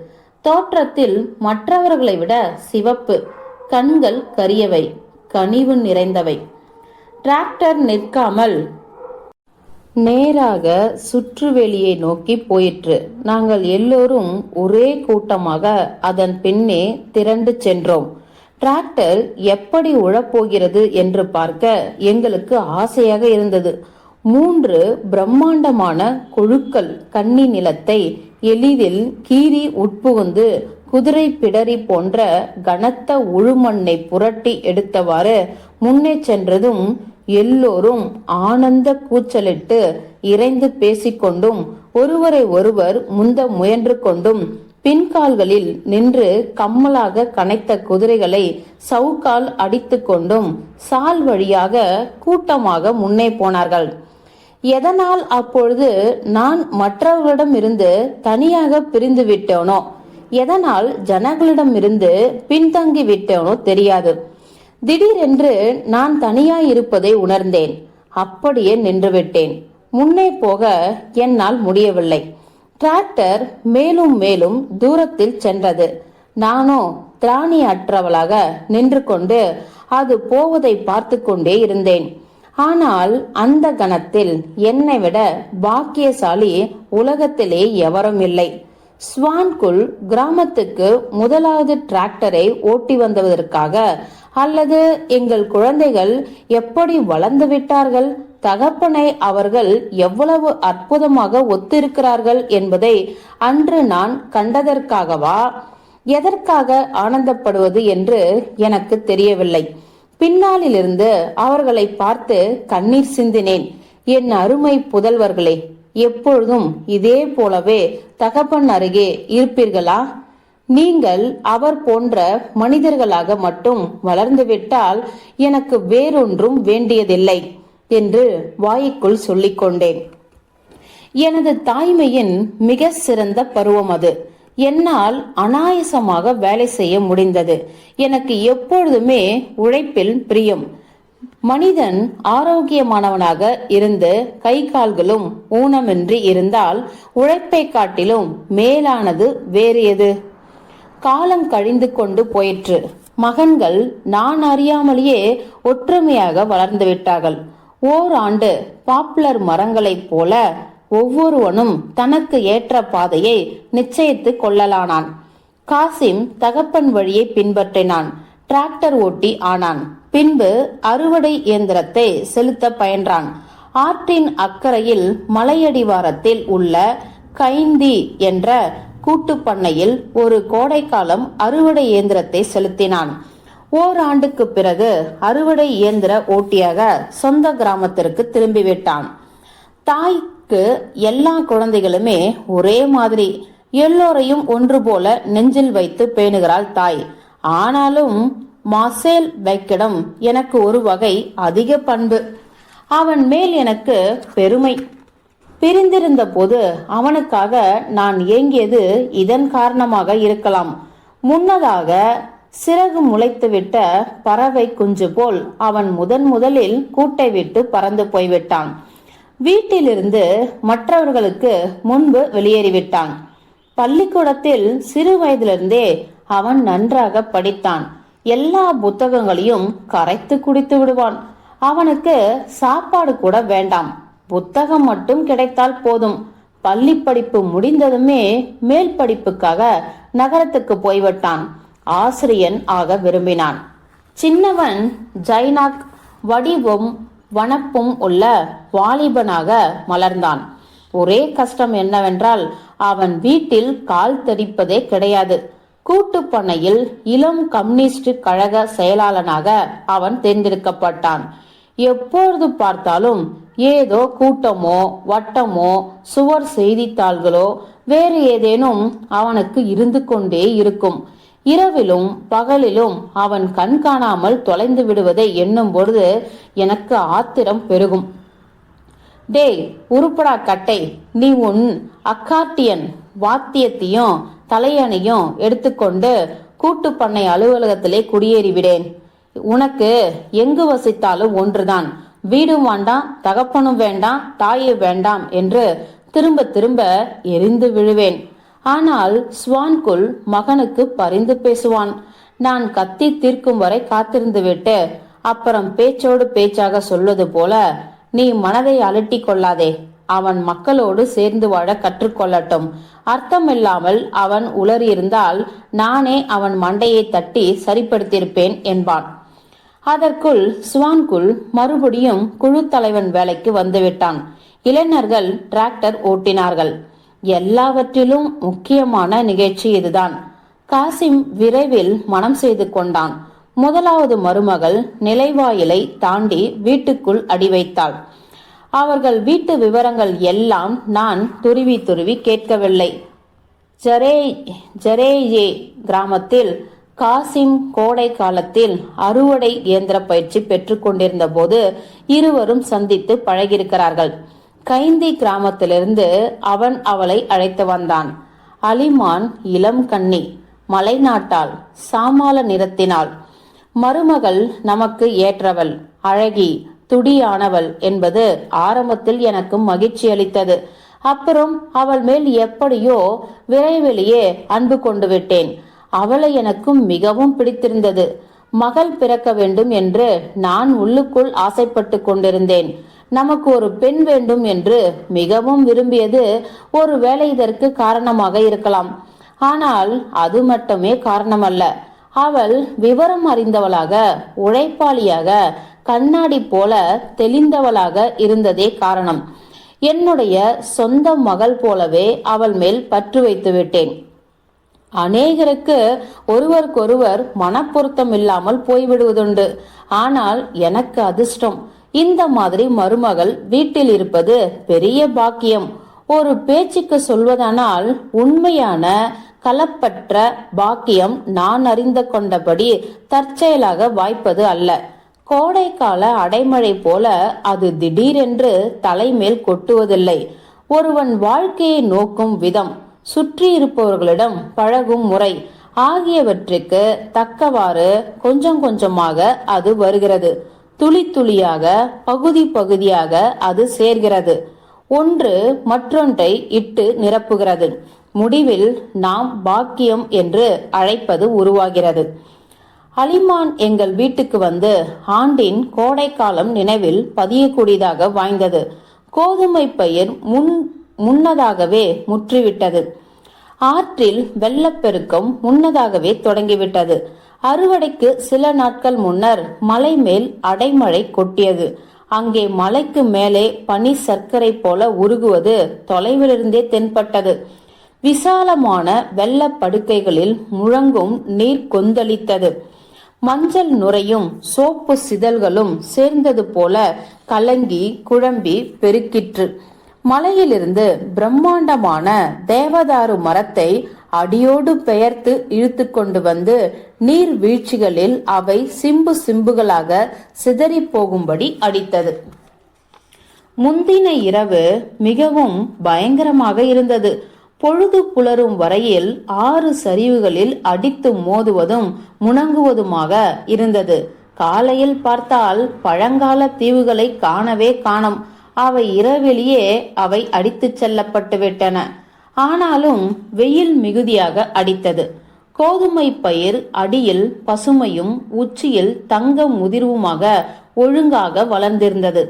தோற்றத்தில் மற்றவர்களை விட சிவப்பு, கண்கள் கரியவை, கனிவு நிறைந்தவை. டிராக்டர் நிற்காமல் நேராக சுற்றுவெளியை நோக்கி போயிற்று. நாங்கள் எல்லோரும் ஒரே கூட்டமாக அதன் பின்னே திரண்டு சென்றோம். டிராக்டர் எப்படி உழப்போகிறது என்று பார்க்க எங்களுக்கு ஆசையாக இருந்தது. 3 பிரம்மாண்டமான கொழுக்கள் கன்னி நிலத்தை எளிதில் கீறி உட்புகுந்து குதிரை பிடரி போன்ற கனத்த உழுமண்ணை புரட்டி எடுத்தவாறு முன்னே சென்றதும் எல்லோரும் ஆனந்த கூச்சலிட்டு இறைந்து பேசிக்கொண்டும் ஒருவரை ஒருவர் முந்த முயன்று கொண்டும் பின்கால்களில் நின்று கம்மலாக கனைத்த குதிரைகளை சவுக்கால் அடித்து கொண்டும் சால் வழியாக கூட்டமாக முன்னே போனார்கள். எதனால் அப்பொழுது நான் மற்றவர்களிடம் இருந்து தனியாக பிரிந்து விட்டேனோ, எதனால் ஜனங்களிடம் இருந்து பின்தங்கி விட்டேனோ தெரியாது. திடீரென்று நான் தனியாயிருப்பதை உணர்ந்தேன். அப்படியே நின்றுவிட்டேன். முன்னே போக என்னால் முடியவில்லை. டிராக்டர் மேலும் மேலும் தூரத்தில் சென்றது. நானோ திராணி அற்றவளாக நின்று கொண்டு அது போவதை பார்த்து கொண்டே இருந்தேன். ஆனால் அந்த கணத்தில் என்னை விட பாக்கியசாலி உலகத்திலே எவரும் இல்லை. ஸ்வான்குள் கிராமத்துக்கு முதலாவது டிராக்டரை ஓட்டி வந்ததற்காக அல்லது எங்கள் குழந்தைகள் எப்படி வளர்ந்து விட்டார்கள், தகப்பனை அவர்கள் எவ்வளவு அற்புதமாக ஒத்திருக்கிறார்கள் என்பதை அன்று நான் கண்டதற்காகவா, எதற்காக ஆனந்தப்படுவது என்று எனக்கு தெரியவில்லை. பின்னாலிலிருந்து அவர்களை பார்த்து கண்ணீர் சிந்தினேன். என் அருமை புதல்வர்களே, எப்பொழுதும் இதே போலவே தகப்பன் அருகே இருப்பீர்களா? நீங்கள் அவர் போன்ற மனிதர்களாக மட்டும் வளர்ந்துவிட்டால் எனக்கு வேறொன்றும் வேண்டியதில்லை என்று வாய்க்குள் சொல்லிக் கொண்டேன். எனது தாய்மையின் மிக சிறந்த பருவம் அது. என்னால் அனாயசமாக வேலை செய்ய முடிந்தது. எனக்கு எப்பொழுதுமே உழைப்பில் பிரியம். மனிதன் ஆரோக்கியமானவனாக இருந்து கை கால்களும் ஊனமின்றி இருந்தால் உழைப்பை காட்டிலும் மேலானது வேறு எது? காலம் கழிந்து கொண்டு போயிற்று. மகன்கள் நான் அறியாமலேயே ஒற்றுமையாக வளர்ந்து விட்டார்கள். ஓராண்டு பாப்புலர் மரங்களைப் போல ஒவ்வொருவனும் தனக்கு ஏற்ற பாதையை நிச்சயித்து கொள்ளலானான். காசிம் தகப்பன் வழியை பின்பற்றினான். டிராக்டர் ஓட்டி ஆனான். பின்பு அறுவடை இயந்திரத்தை செலுத்த பயின்றான். ஆற்றின் அக்கறையில் மலையடிவாரத்தில் உள்ள கைந்தி என்ற கூட்டு பண்ணையில் ஒரு கோடைக்காலம் அறுவடை இயந்திரத்தை செலுத்தினான். ஓராண்டுக்கு பிறகு அறுவடை இயந்திர ஓட்டியாக சொந்த கிராமத்திற்கு திரும்பிவிட்டான். தாய்க்கு எல்லா குழந்தைகளுமே ஒரே மாதிரி, எல்லோரையும் ஒன்று போல நெஞ்சில் வைத்து பேணுகிறாள் தாய். ஆனாலும் மாசேல் பெக்கிடம் எனக்கு ஒரு வகை அதிக பண்பு. அவன் மேல் எனக்கு பெருமை. பிரிந்திருந்த போது அவனுக்காக நான் ஏங்கியது இதன் காரணமாக இருக்கலாம். முன்னதாக சிறகு முளைத்துவிட்ட பறவை குஞ்சு போல் அவன் முதலில் கூட்டை விட்டு பறந்து போய்விட்டான். வீட்டிலிருந்து மற்றவர்களுக்கு முன்பு வெளியேறிவிட்டான். பள்ளிக்கூடத்தில் சிறு வயதிலிருந்தே அவன் நன்றாக படித்தான். எல்லா புத்தகங்களையும் கரைத்து குடித்து விடுவான். அவனுக்கு சாப்பாடு கூட வேண்டாம், புத்தகம் மட்டும் கிடைத்தால் போதும். பள்ளி படிப்பு முடிந்ததுமே மேல் படிப்புக்காக நகரத்துக்கு போய்விட்டான். ஆசிரியன் ஆக விரும்பினான். சின்னவன் ஜைனாக் வடிவும் வனப்பும் உள்ள வாலிபனாக மலர்ந்தான். ஒரே கஷ்டம் என்னவென்றால் அவன் வீட்டில் கால் தடிப்பதே கிடையாது. கூட்டு பண்ணையில் இளம் கம்யூனிஸ்ட் கழக செயலாளனாக அவன் தேர்ந்தெடுக்கப்பட்டான். எப்பொழுது பார்த்தாலும் ஏதோ கூட்டமோ வட்டமோ சுவர் செய்தித்தாள்களோ வேறு ஏதேனும் அவனுக்கு இருந்து கொண்டே இருக்கும். இரவிலும் பகலிலும் அவன் கண் காணாமல் தொலைந்து விடுவதை எண்ணும் பொழுது எனக்கு ஆத்திரம் பெருகும். டேய் உருப்படா கட்டை, நீ உன் அக்கார்டியன் வாத்தியத்தையும் தலையணையும் எடுத்துக்கொண்டு கூட்டு பண்ணை அலுவலகத்திலே குடியேறிவிடேன். உனக்கு எங்கு வசித்தாலும் ஒன்றுதான். வீடும் வேண்டாம், தகப்பனும் வேண்டாம், தாயே வேண்டாம் என்று திரும்ப திரும்ப எரிந்து விழுவேன். ஆனால் ஸ்வான்குள் மகனுக்கு பரிந்து பேசுவான். நான் கத்தி தீர்க்கும் வரை காத்திருந்து விட்டு அப்புறம் பேச்சோடு பேச்சாக சொல்வது போல, நீ மனதை அலட்டி கொள்ளாதே, அவன் மக்களோடு சேர்ந்து வாழ கற்றுக்கொள்ளட்டும். அர்த்தமில்லாமல் அவன் உளறியிருந்தால் நானே அவன் மண்டையை தட்டி சரிப்படுத்தியிருப்பேன் என்பான். அதற்குள் ஸ்வான்குள் மறுபடியும் குழு தலைவன் வேலைக்கு வந்துவிட்டான். இளைஞர்கள் டிராக்டர் ஓட்டினார்கள். எல்லாவற்றிலும் முக்கியமான நிகழ்ச்சி இதுதான். காசிம் விரைவில் மனம் செய்து கொண்டான். முதலாவது மருமகள் நிலைவாயிலை தாண்டி வீட்டுக்குள் அடி வைத்தாள். அவர்கள் வீட்டு விவரங்கள் எல்லாம் நான் துருவி துருவி கேட்கவில்லை. ஜரேயே கிராமத்தில் காசிம் கோடை காலத்தில் அறுவடை இயந்திர பயிற்சி பெற்றுக் கொண்டிருந்த போது இருவரும் சந்தித்து பழகியிருக்கிறார்கள். கைந்தி கிராமத்திலிருந்து அவன் அவளை அழைத்து வந்தான். அலிமான் இளம் கன்னி, மலைநாட்டாள், சாமால நிறத்தினாள். மருமகள் நமக்கு ஏற்றவள், அழகி, துடியானவள் என்பது ஆரம்பத்தில் எனக்கு மகிழ்ச்சி அளித்தது. அப்புறம் அவள் மேல் எப்படியோ விரைவிலேயே அன்பு கொண்டு விட்டேன். அவளை எனக்கும் மிகவும் பிடித்திருந்தது. மகள் பிறக்க வேண்டும் என்று நான் உள்ளுக்குள் ஆசைப்பட்டு கொண்டிருந்தேன். நமக்கு ஒரு பெண் வேண்டும் என்று மிகவும் விரும்பியது ஒருவேளை இதற்கு காரணமாக இருக்கலாம். ஆனால் அது மட்டுமே காரணமல்ல. அவள் விவரம் அறிந்தவளாக, உழைப்பாளியாக, கண்ணாடி போல தெளிந்தவளாக இருந்ததே காரணம். என்னுடைய சொந்த மகள் போலவே அவள் மேல் பற்று வைத்து விட்டேன். அநேகருக்கு ஒருவருக்கொருவர் மனப்பொருத்தம் இல்லாமல் போய்விடுவதுண்டு. ஆனால் எனக்கு அதிர்ஷ்டம். இந்த மாதிரி மருமகள் வீட்டில் இருப்பது பெரிய பாக்கியம். ஒரு பேச்சுக்கு சொல்வதானால் உண்மையான கலப்பற்ற பாக்கியம் நான் அறிந்து கொண்டபடி தற்செயலாக வாய்ப்பது அல்ல. கோடைக்கால அடைமழை போல அது திடீரென்று தலைமேல் கொட்டுவதில்லை. ஒருவன் வாழ்க்கையை நோக்கும் விதம், சுற்றி இருப்பவர்களிடம் பழகும் முறை ஆகியவற்றுக்கு தக்கவாறு கொஞ்சம் கொஞ்சமாக அது வருகிறது. துளி துளியாக, பகுதி பகுதியாக அது சேர்கிறது. ஒன்று மற்றொன்றை இட்டு நிரப்புகிறது. முடிவில் நாம் பாக்கியம் என்று அழைப்பது உருவாகிறது. அலிமான் எங்கள் வீட்டுக்கு வந்து ஆண்டின் கோடைக்காலம் நினைவில் பதியக்கூடியதாக வாய்ந்தது. கோதுமை பயிர் முன்னதாகவே முற்றிவிட்டது. ஆற்றில் வெள்ளப்பெருக்கம் முன்னதாகவே தொடங்கிவிட்டது. அறுவடைக்கு சில நாட்கள் முன்னர் மலை மேல் அடைமழை கொட்டியது. அங்கே மலைக்கு மேலே பனி சர்க்கரை போல உருகுவது தொலைவிலிருந்தே தென்பட்டது. விசாலமான வெள்ள படுக்கைகளில் முழங்கும் நீர் கொந்தளித்தது. மஞ்சள் நுரையும் சோப்பு சிதல்களும் சேர்ந்தது போல கலங்கி குழம்பி பெருக்கிற்று. மலையிலிருந்து பிரம்மாண்டமான தேவதாரு மரத்தை அடியோடு பெயர்த்து இழுத்து கொண்டு வந்து நீர் வீழ்ச்சிகளில் அவை சிம்பு சிம்புகளாக சிதறி போகும்படி அடித்தது. முந்தின இரவு மிகவும் பயங்கரமாக இருந்தது. பொழுது புலரும் வரையில் 6 சரிவுகளில் அடித்து மோதுவதும் முணங்குவதுமாக இருந்தது. காலையில் பார்த்தால் பழங்கால தீவுகளை காணவே காணோம். அவை இரவிலேயே அவை அடித்து செல்லப்பட்டு விட்டன. ஆனாலும் வெயில் மிகுதியாக அடித்தது. கோதுமை பயிர் அடியில் பசுமையும் உச்சியில் தங்க முதிர்வுமாக ஒழுங்காக வளர்ந்திருந்தது.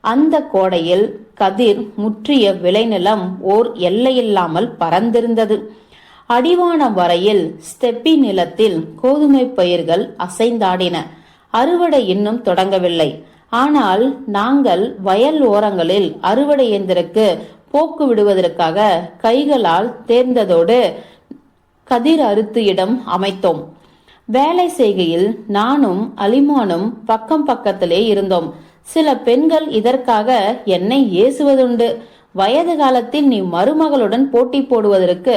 அந்த கோடையில் கதிர் முற்றிய விளைநிலம் ஓர் எல்லையில்லாமல் பறந்திருந்தது. அடிவானம் வரையில் ஸ்டெப்பி நிலத்தில் கோதுமை பயிர்கள் அசைந்தாடின. அறுவடை இன்னும் தொடங்கவில்லை. ஆனால் நாங்கள் வயல் ஓரங்களில் அறுவடை இயந்திரக்கு போக்கு விடுவதற்காக கைகளால் தேர்ந்ததோடு கதிர் அறுத்து இடம் அமைத்தோம். வேலை செய்கையில் நானும் அலிமானும் பக்கம் பக்கத்திலே இருந்தோம். சில பெண்கள் இதற்காக என்னை ஏசுவதுண்டு. வயது காலத்தில் நீ மருமகளுடன் போட்டி போடுவதற்கு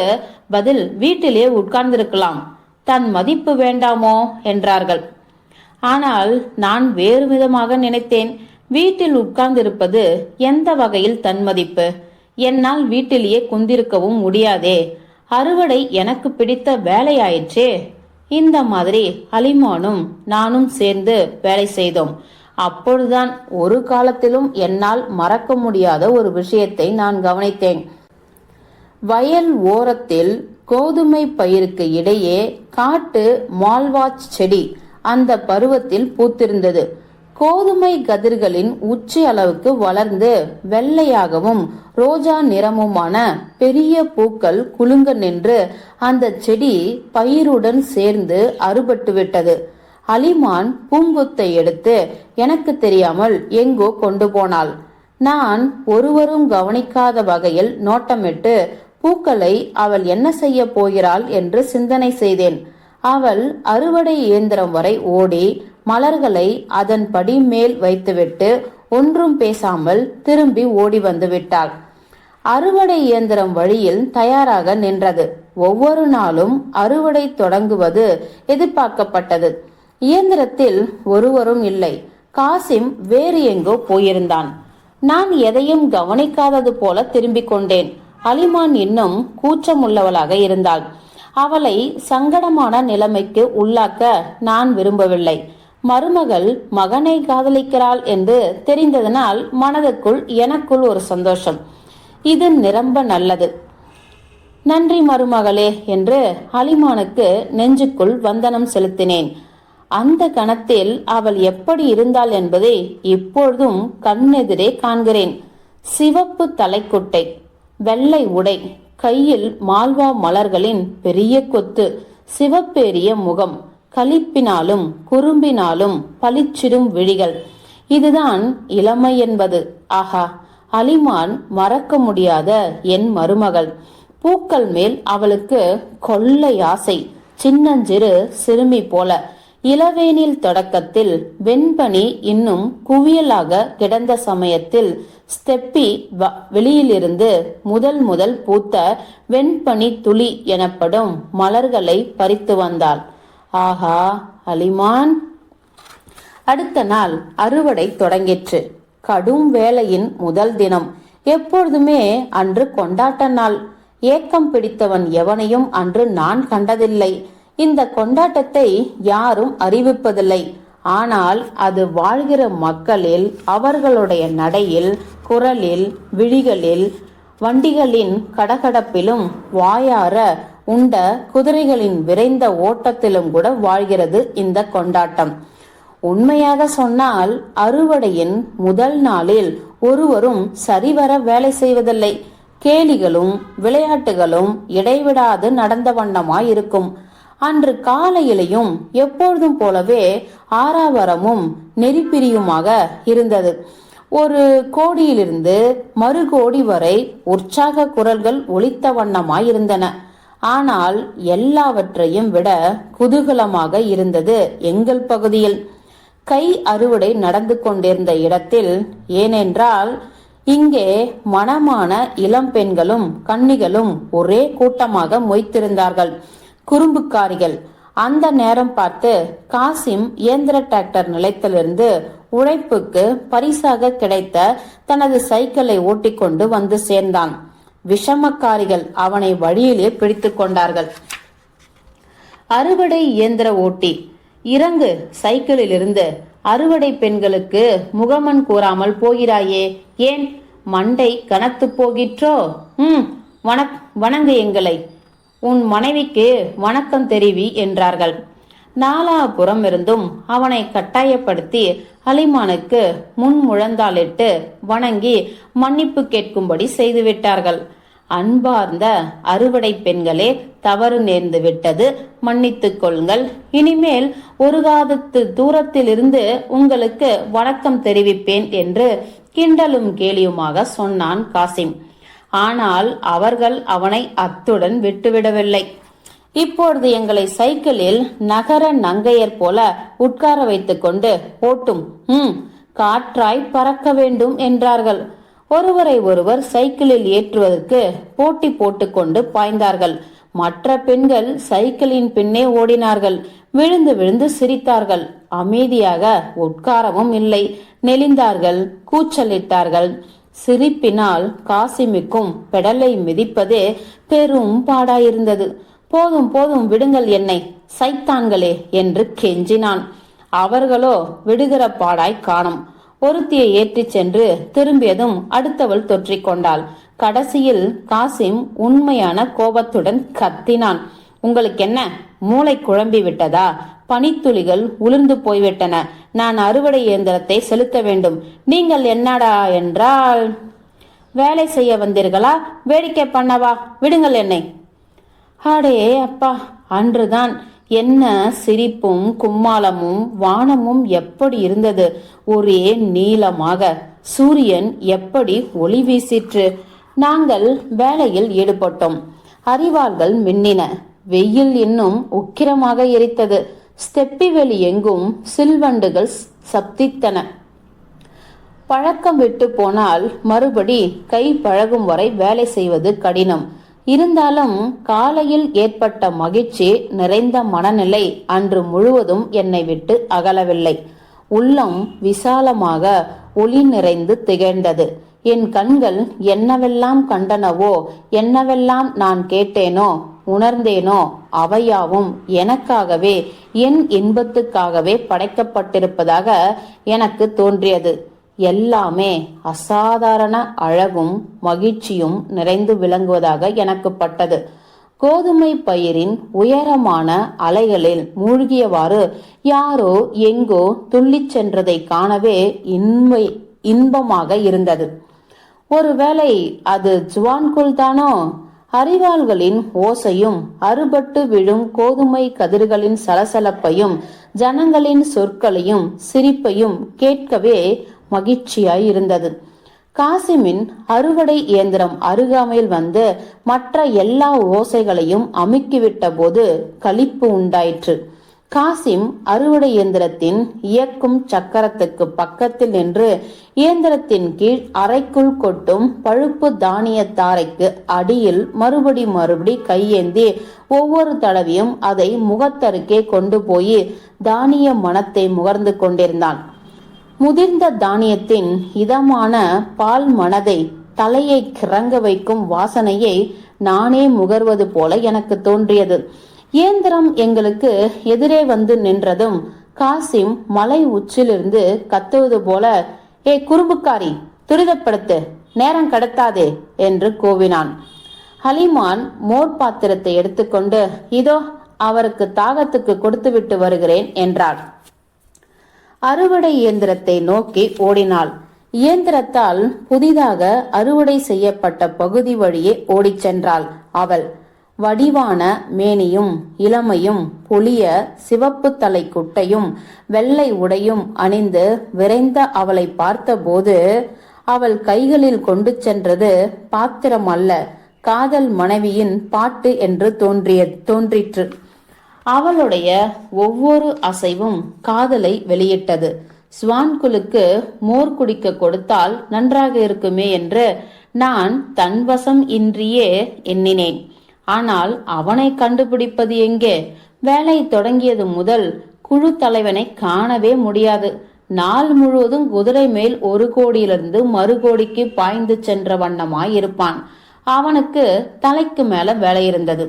பதில் வீட்டிலே உட்கார்ந்திருக்கலாம், தன் மதிப்பு வேண்டாமோ என்றார்கள். ஆனால் நான் வேறு விதமாக நினைத்தேன். வீட்டில் உட்கார்ந்திருப்பது எந்த வகையில் தன்மதிப்பு? என்னால் வீட்டிலேயே குந்திருக்கவும் முடியாதே. அறுவடை எனக்கு பிடித்த வேலையாயிற்றே. இந்த மாதிரி அலிமானும் நானும் சேர்ந்து வேலை செய்தோம். அப்பொழுதுதான் ஒரு காலத்திலும் என்னால் மறக்க முடியாத ஒரு விஷயத்தை நான் கவனித்தேன். வயல் ஓரத்தில் கோதுமை பயிருக்கு இடையே காட்டு மால்வாச் செடி அந்த பருவத்தில் பூத்திருந்தது. கோதுமை கதிர்களின் உச்சி அளவுக்கு வளர்ந்து வெள்ளையாகவும் ரோஜா நிறமுமான பெரிய பூக்கள் குலுங்க நின்று அந்த செடி பயிருடன் சேர்ந்து அறுபட்டு விட்டது. அலிமான் பூங்குத்தை எடுத்து எனக்கு தெரியாமல் எங்கோ கொண்டு போனாள். நான் ஒருவரும் கவனிக்காத வகையில் நோட்டமிட்டு பூக்களை அவள் என்ன செய்ய போகிறாள் என்று சிந்தனை செய்தேன். அவள் அறுவடை இயந்திரம் வரை ஓடி மலர்களை அதன் படி மேல் வைத்துவிட்டு ஒன்றும் பேசாமல் திரும்பி ஓடி வந்து விட்டாள். அறுவடை இயந்திரம் வழியில் தயாராக நின்றது. ஒவ்வொரு நாளும் அறுவடை தொடங்குவது எதிர்பார்க்கப்பட்டது. இயந்திரத்தில் ஒருவரும் இல்லை. காசிம் வேறு எங்கோ போயிருந்தான். நான் எதையும் கவனிக்காதது போல திரும்பிக் கொண்டேன். அலிமான் இன்னும் கூச்சமுள்ளவளாக இருந்தாள். அவளை சங்கடமான நிலைமைக்கு உள்ளாக்க நான் விரும்பவில்லை. மருமகள் மகனை காதலிக்கிறாள் என்று தெரிந்ததனால் மனதுக்குள் எனக்குள் ஒரு சந்தோஷம். இது நிரம்ப நல்லது. நன்றி மருமகளே என்று அலிமானுக்கு நெஞ்சுக்குள் வந்தனம் செலுத்தினேன். அந்த கணத்தில் அவள் எப்படி இருந்தாள் என்பதை இப்பொழுதும் கண்ணெதிரே காண்கிறேன். சிவப்பு தலைக்குட்டை, வெள்ளை உடை, கையில் மால்வா மலர்களின் பெரிய கொத்து, சிவப்பேறிய முகம், களிப்பினாலும் குறும்பினாலும் பளிச்சிடும் விழிகள். இதுதான் இளமை என்பது. ஆஹா, அலிமான் மறக்க முடியாத என் மருமகள். பூக்கள் மேல் அவளுக்கு கொள்ளை ஆசை. சின்னஞ்சிறு சிறுமி போல. இளவேனில் தொடக்கத்தில் வெண்பனி இன்னும் குவியலாக கிடந்த சமயத்தில் ஸ்டெப்பி வெளியிலிருந்து முதல் பூத்த வெண்பனி துளி எனப்படும் மலர்களை பறித்து வந்தாள். ஆஹா, அலிமான்! அடுத்த நாள் அறுவடை தொடங்கிற்று. கடும் வேளையின் முதல் தினம். எப்பொழுதுமே அன்று கொண்டாட்ட நாள். ஏக்கம் பிடித்தவன் எவனையும் அன்று நான் கண்டதில்லை. இந்த கொண்டாட்டத்தை யாரும் அறிவிப்பதில்லை. ஆனால் அது வாழ்கிற மக்களில், அவர்களுடைய நடையில், குரலில், விழிகளில், வண்டிகளின் கடகடப்பிலும், வாயார உண்ட குதிரைகளின் விரைந்த ஓட்டத்திலும் கூட வாழ்கிறது இந்த கொண்டாட்டம். உண்மையாக சொன்னால் அறுவடையின் முதல் நாளில் ஒருவரும் சரிவர வேலை செய்வதில்லை. கேலிகளும் விளையாட்டுகளும் இடைவிடாது நடந்த வண்ணமாயிருக்கும். அன்று காலையிலையும் எப்பொழுதும் போலவே ஆரவாரமும் நெறிப்பிரியுமாக இருந்தது. ஒரு கோடியிலிருந்து மறு கோடி வரை உற்சாக குரல்கள் ஒலித்த வண்ணமாயிருந்தன. ஆனால் எல்லாவற்றையும் விட குதூகலமாக இருந்தது எங்கள் பகுதியில். கை அறுவடை நடந்து கொண்டிருந்த இடத்தில். ஏனென்றால் இங்கே மணமான இளம் பெண்களும் கன்னிகளும் ஒரே கூட்டமாக மொய்த்திருந்தார்கள். குறும்புக்காரிகள். அந்த நேரம் பார்த்து காசிம் இயந்திர டிராக்டர் நிலையத்திலிருந்து உழைப்புக்கு பரிசாக கிடைத்த தனது சைக்கிளை ஓட்டிக்கொண்டு வந்து சேர்ந்தான். விஷமக்காரிகள் அவனை வழியிலே பிடித்து கொண்டார்கள். அறுவடை இயந்திர ஓட்டி, இறங்கு சைக்கிளில் இருந்து. அறுவடை பெண்களுக்கு முகமன் கூறாமல் போகிறாயே, ஏன் மண்டை கனத்து போகிற்றோ? வணங்கு எங்களை. உன் மனைவிக்கு வணக்கம் தெரிவி என்றார்கள். நாலாபுறம் இருந்தும் அவனை கட்டாயப்படுத்தி அலிமானுக்கு முன் முழந்தாளிட்டு வணங்கி மன்னிப்பு கேட்கும்படி செய்துவிட்டார்கள். அன்பார்ந்த அறுவடை பெண்களே, தவறு நேர்ந்து விட்டது, மன்னித்துக் கொள்ளுங்கள். இனிமேல் ஒரு காதத்து தூரத்தில் இருந்து உங்களுக்கு வணக்கம் தெரிவிப்பேன் என்று கிண்டலும் கேலியுமாக சொன்னான் காசிம். ஆனால் அவர்கள் அவனை அத்துடன் விட்டுவிடவில்லை. இப்பொழுது எங்களை சைக்கிளில் நகர நங்கையர் போல உட்கார வைத்துக் கொண்டு ஓட்டும், காற்றாய் பறக்க வேண்டும் என்றார்கள். ஒருவரை ஒருவர் சைக்கிளில் ஏற்றுவதற்கு போட்டி போட்டுக்கொண்டு பாய்ந்தார்கள். மற்ற பெண்கள் சைக்கிளின் பின்னே ஓடினார்கள். விழுந்து விழுந்து சிரித்தார்கள். அமைதியாக உட்காரவும் இல்லை. நெளிந்தார்கள், கூச்சலிட்டார்கள். சிரிப்பினால் காசிமுக்கும் பெடலை மிதிப்பதே பெரும் பாடாயிருந்தது. போதும் போதும், விடுங்கள் என்னை சைத்தான்களே என்று கெஞ்சினான். அவர்களோ விடுகிற பாடாய் காணும். ஒருத்தியை ஏற்றி சென்று திரும்பியதும் அடுத்தவள் தொற்றிக்கொண்டாள். கடைசியில் காசிம் உண்மையான கோபத்துடன் கத்தினான். உங்களுக்கு என்ன, மூளை குழம்பி விட்டதா? பனித்துளிகள் உளுர்ந்து போய்விட்டன. நான் அறுவடை இயந்திரத்தை செலுத்த வேண்டும். நீங்கள் என்னடா என்றால், வேலை செய்ய வந்தீர்களா, வேடிக்கை பண்ணவா? விடுங்கள் என்னை. அடே அப்பா, அன்றுதான் என்ன சிரிப்பும் கும்மாளமும். வானமும் எப்படி இருந்தது, ஒரே நீளமாக. சூரியன் எப்படி ஒளி வீசிற்று. நாங்கள் வேலையில் ஈடுபட்டோம். அரிவாள்கள் மின்னின. வெயில் இன்னும் உக்கிரமாக எரித்தது. ஸ்டெப்பி வெளி எங்கும் சில்வண்டுகள் சப்தித்தன. பழக்கம் விட்டு போனால் மறுபடி கை பழகும் வரை வேலை செய்வது கடினம். இருந்தாலும் காலையில் ஏற்பட்ட மகிழ்ச்சி நிறைந்த மனநிலை அன்று முழுவதும் என்னை விட்டு அகலவில்லை. உள்ளம் விசாலமாக ஒளி நிறைந்து திகழ்ந்தது. என் கண்கள் என்னவெல்லாம் கண்டனவோ, என்னவெல்லாம் நான் கேட்டேனோ உணர்ந்தேனோ அவையாவும் எனக்காகவே, என் இன்பத்துக்காகவே படைக்கப்பட்டிருப்பதாக எனக்கு தோன்றியது. எல்லாமே அசாதாரண அழகும் மகிழ்ச்சியும் நிறைந்து விளங்குவதாக எனக்கு பட்டது. கோதுமை பயிரின் உயரமான அலைகளில் மூழ்கியவாறு யாரோ எங்கோ துள்ளிச் சென்றதை காணவே இன்பமாக இருந்தது. ஒருவேளை அது ஜுவான்குல் தானோ? அரிவாள்களின் ஓசையும் அறுபட்டு விழும் கோதுமை கதிர்களின் சலசலப்பையும் ஜனங்களின் சொற்களையும் சிரிப்பையும் கேட்கவே மகிழ்ச்சியாய் இருந்தது. காசிமின் அறுவடை இயந்திரம் அருகாமையில் வந்து மற்ற எல்லா ஓசைகளையும் அமுக்கிவிட்ட போது களிப்பு உண்டாயிற்று. காசிம் அறுவடை இயந்திரத்தின் இயக்கும் சக்கரத்துக்கு பக்கத்தில் நின்று இயந்திரத்தின் கீழ் அறைக்குள் கொட்டும் பழுப்பு தானிய தாரைக்கு அடியில் மறுபடி கையேந்தி ஒவ்வொரு தடவையும் அதை முகத்தருகே கொண்டு போய் தானிய மணத்தை முகர்ந்து கொண்டிருந்தான். முதிர்ந்த தானியத்தின் இதமான பால் மனதை தலையை கிறங்க வைக்கும் வாசனையை நானே முகர்வது போல எனக்கு தோன்றியது. இயந்திரம் எங்களுக்கு எதிரே வந்து நின்றதும் காசிம் மலை உச்சிலிருந்து கத்துவது போல, ஏ குறும்புக்காரி, துரிதப்படுத்து, நேரம் கடத்தாதே என்று கோவினான். ஹலிமான் மோர் பாத்திரத்தை எடுத்துக்கொண்டு, இதோ அவருக்கு தாகத்துக்கு கொடுத்துவிட்டு வருகிறேன் என்றார். அறுவடை இயந்திரத்தை நோக்கி ஓடினாள். இயந்திரத்தால் புதிதாக அறுவடை செய்யப்பட்ட பகுதி வழியே ஓடிச் சென்றாள். அவள் வடிவான மேனியும் இளமையும் பொலிய சிவப்பு தலை குட்டையும் வெள்ளை உடையும் அணிந்து விரைந்த அவளை பார்த்தபோது அவள் கைகளில் கொண்டு சென்றது பாத்திரம் அல்ல, காதல் மனைவியின் பாட்டு என்று தோன்றிற்று. அவளுடைய ஒவ்வொரு அசைவும் காதலை வெளியிட்டது. ஸ்வான்குலுக்கு மோர் குடிக்க கொடுத்தால் நன்றாக இருக்குமே என்று நான் தன்வசம் இன்றியே எண்ணினேன். ஆனால் அவனை கண்டுபிடிப்பது எங்கே? வேலை தொடங்கியது முதல் குழு தலைவனை காணவே முடியாது. நாள் முழுவதும் குதிரை மேல் ஒரு கோடியிலிருந்து மறு கோடிக்கு பாய்ந்து சென்ற வண்ணமாய் இருப்பான். அவனுக்கு தலைக்கு மேல வேலை இருந்தது.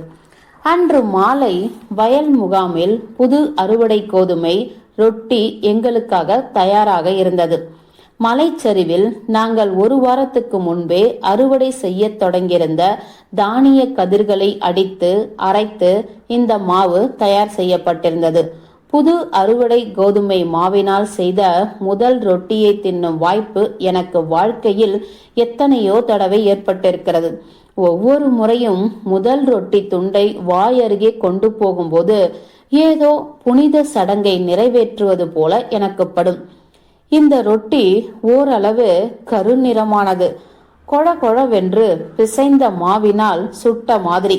அன்று மாலை வயல் முகாமில் புது அறுவடை கோதுமை ரொட்டி எங்களுக்காக தயாராக இருந்தது. மலைச்சரிவில் நாங்கள் ஒரு வாரத்துக்கு முன்பே அறுவடை செய்ய தொடங்கியிருந்த தானிய கதிர்களை அடித்து அரைத்து இந்த மாவு தயார் செய்யப்பட்டிருந்தது. புது அறுவடை கோதுமை மாவினால் செய்த முதல் ரொட்டியை தின்னும் வாய்ப்பு எனக்கு வாழ்க்கையில் எத்தனையோ தடவை ஏற்பட்டிருக்கிறது. ஒவ்வொரு முறையும் முதல் ரொட்டி துண்டை வாய் அருகே கொண்டு போகும்போது ஏதோ புனித சடங்கை நிறைவேற்றுவது போல எனக்கு படும். இந்த ரொட்டி ஓரளவு கருநிறமானது. கொழவென்று பிசைந்த மாவினால் சுட்ட மாதிரி.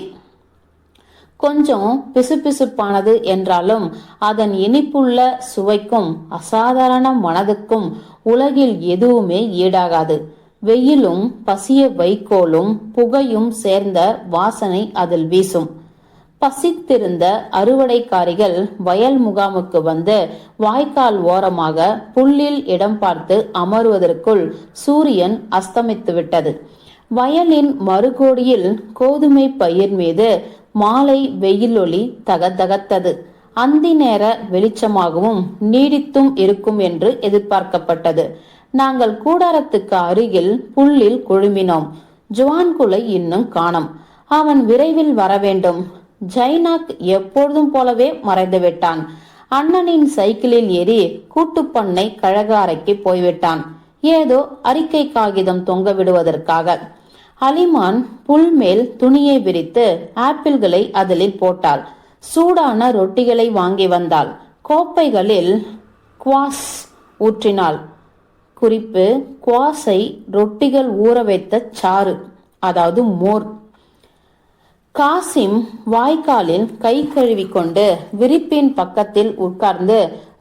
கொஞ்சம் பிசுபிசுப்பானது என்றாலும் அதன் இனிப்புள்ள சுவைக்கும் அசாதாரண மனதுக்கும் உலகில் எதுவுமே ஈடாகாது. வெயிலும் பசிய வைக்கோலும் புகையும் சேர்ந்த வாசனை அதில் வீசும். பசித்திருந்த அறுவடைக்காரிகள் வயல் முகாமுக்கு வந்து வாய்க்கால் ஓரமாக புல்லில் இடம் பார்த்து அமருவதற்குள் சூரியன் அஸ்தமித்து விட்டது. வயலின் மறுகோடியில் கோதுமை பயிர் மீது மாலை வெயிலொளி தகதகத்தது. அந்தி நேர வெளிச்சமாகவும் நீடித்தும் இருக்கும் என்று எதிர்பார்க்கப்பட்டது. நாங்கள் கூடாரத்துக்கு அருகில் புல்லில் குழுமினோம். ஜுவான்குலை இன்னும் காணோம். அவன் விரைவில் வர வேண்டும். ஜைனாக் எப்பொழுதும் போலவே மறைந்து விட்டான். அண்ணனின் சைக்கிளில் ஏறி கூட்டுப்பண்ணை கழக அறைக்கு போய்விட்டான். ஏதோ அறிக்கை காகிதம் தொங்க விடுவதற்காக. அலிமான் புல் மேல் துணியை விரித்து ஆப்பிள்களை அதில் போட்டாள். சூடான ரொட்டிகளை வாங்கி வந்தாள். கோப்பைகளில் குவாஸ் ஊற்றினாள். குறிப்பு: குவாஸை ரொட்டிகள் ஊற வைத்த சாறு, அதாவது மோர். காசிம் வாய்க்காலில் கை கழுவி கொண்டு விரிப்பின் பக்கத்தில் உட்கார்ந்து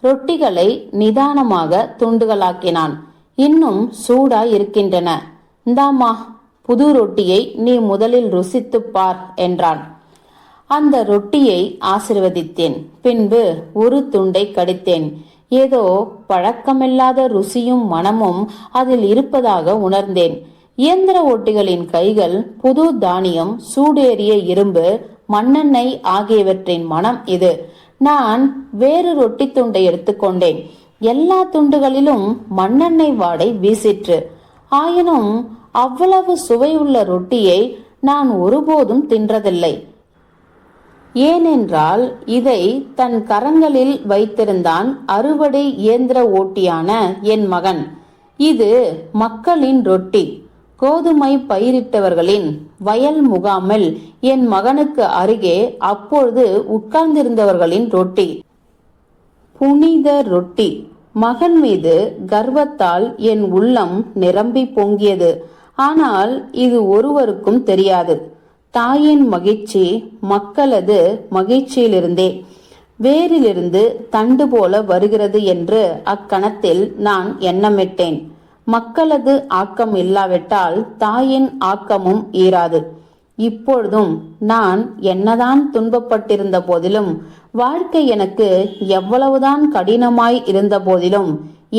ரொட்டிகளை நிதானமாக துண்டுகளாக்கினான். இன்னும் சூடாய் இருக்கின்றன. இந்தாமா, புது ரொட்டியை நீ முதலில் ருசித்து பார் என்றான். அந்த ரொட்டியை ஆசிர்வதித்தேன். பின்பு ஒரு துண்டை கடித்தேன். ஏதோ பழக்கமில்லாத ருசியும் மனமும் அதில் இருப்பதாக உணர்ந்தேன். இயந்திர ஓட்டிகளின் கைகள் புது தானியம், சூடேறிய இரும்பு, மண்ணெண்ணெய் ஆகியவற்றின் மனம் இது. நான் வேறு ரொட்டி துண்டை எடுத்துக்கொண்டேன். எல்லா துண்டுகளிலும் மண்ணெண்ணெய் வாடை வீசிற்று. ஆயினும் அவ்வளவு சுவையுள்ள ரொட்டியை நான் ஒருபோதும் தின்றதில்லை. ஏனென்றால் இதை தன் கரங்களில் வைத்திருந்தான் அறுவடை இயந்திர ஓட்டியான என் மகன். இது மக்களின் ரொட்டி. கோதுமை பயிரிட்டவர்களின் வயல் முகாமில் என் மகனுக்கு அருகே அப்பொழுது உட்கார்ந்திருந்தவர்களின் ரொட்டி. புனித ரொட்டி. மகன் மீது கர்வத்தால் என் உள்ளம் நிரம்பி பொங்கியது. ஆனால் இது ஒருவருக்கும் தெரியாது. தாயின் மகிழ்ச்சி மக்களது மகிழ்ச்சியிலிருந்தே வேரிலிருந்து தண்டு போல வருகிறது என்று அக்கணத்தில் நான் எண்ணமிட்டேன். மக்களது ஆக்கம் இல்லாவிட்டால் தாயின் ஆக்கமும் ஈராது. இப்பொழுதும் நான் என்னதான் துன்பப்பட்டிருந்த போதிலும், வாழ்க்கை எனக்கு எவ்வளவுதான் கடினமாய் இருந்த போதிலும்,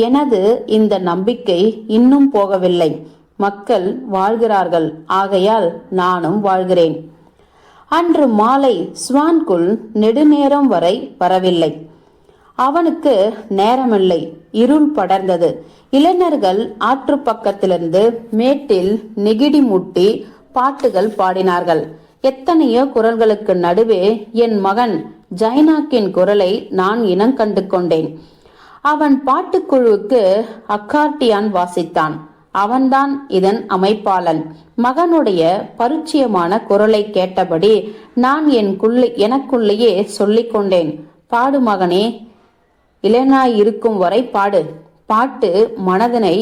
எனது இந்த நம்பிக்கை இன்னும் போகவில்லை. மக்கள் வாழ்கிறார்கள், ஆகையால் நானும் வாழ்கிறேன். அன்று மாலை ஸ்வான்குள் நெடுநேரம் வரை வரவில்லை. அவனுக்கு நேரமில்லை. இருள் படர்ந்தது. இளைஞர்கள் ஆற்று பக்கத்திலிருந்து மேட்டில் நெகிடி முட்டி பாட்டுகள் பாடினார்கள். எத்தனையோ குரல்களுக்கு நடுவே என் மகன் ஜைனாக்கின் குரலை நான் இனங்கண்டு கொண்டேன். அவன் பாட்டுக்குழுவுக்கு அக்கார்டியான் வாசித்தான். அவன்தான் இதன் அமைப்பாளன். மகனுடைய பரிச்சயமான குரலை கேட்டபடி நான் எனக்குள்ளேயே சொல்லிக் கொண்டேன். பாடு மகனே, இளைஞனாய் இருக்கும் வரை பாடு. பாட்டு மனதனை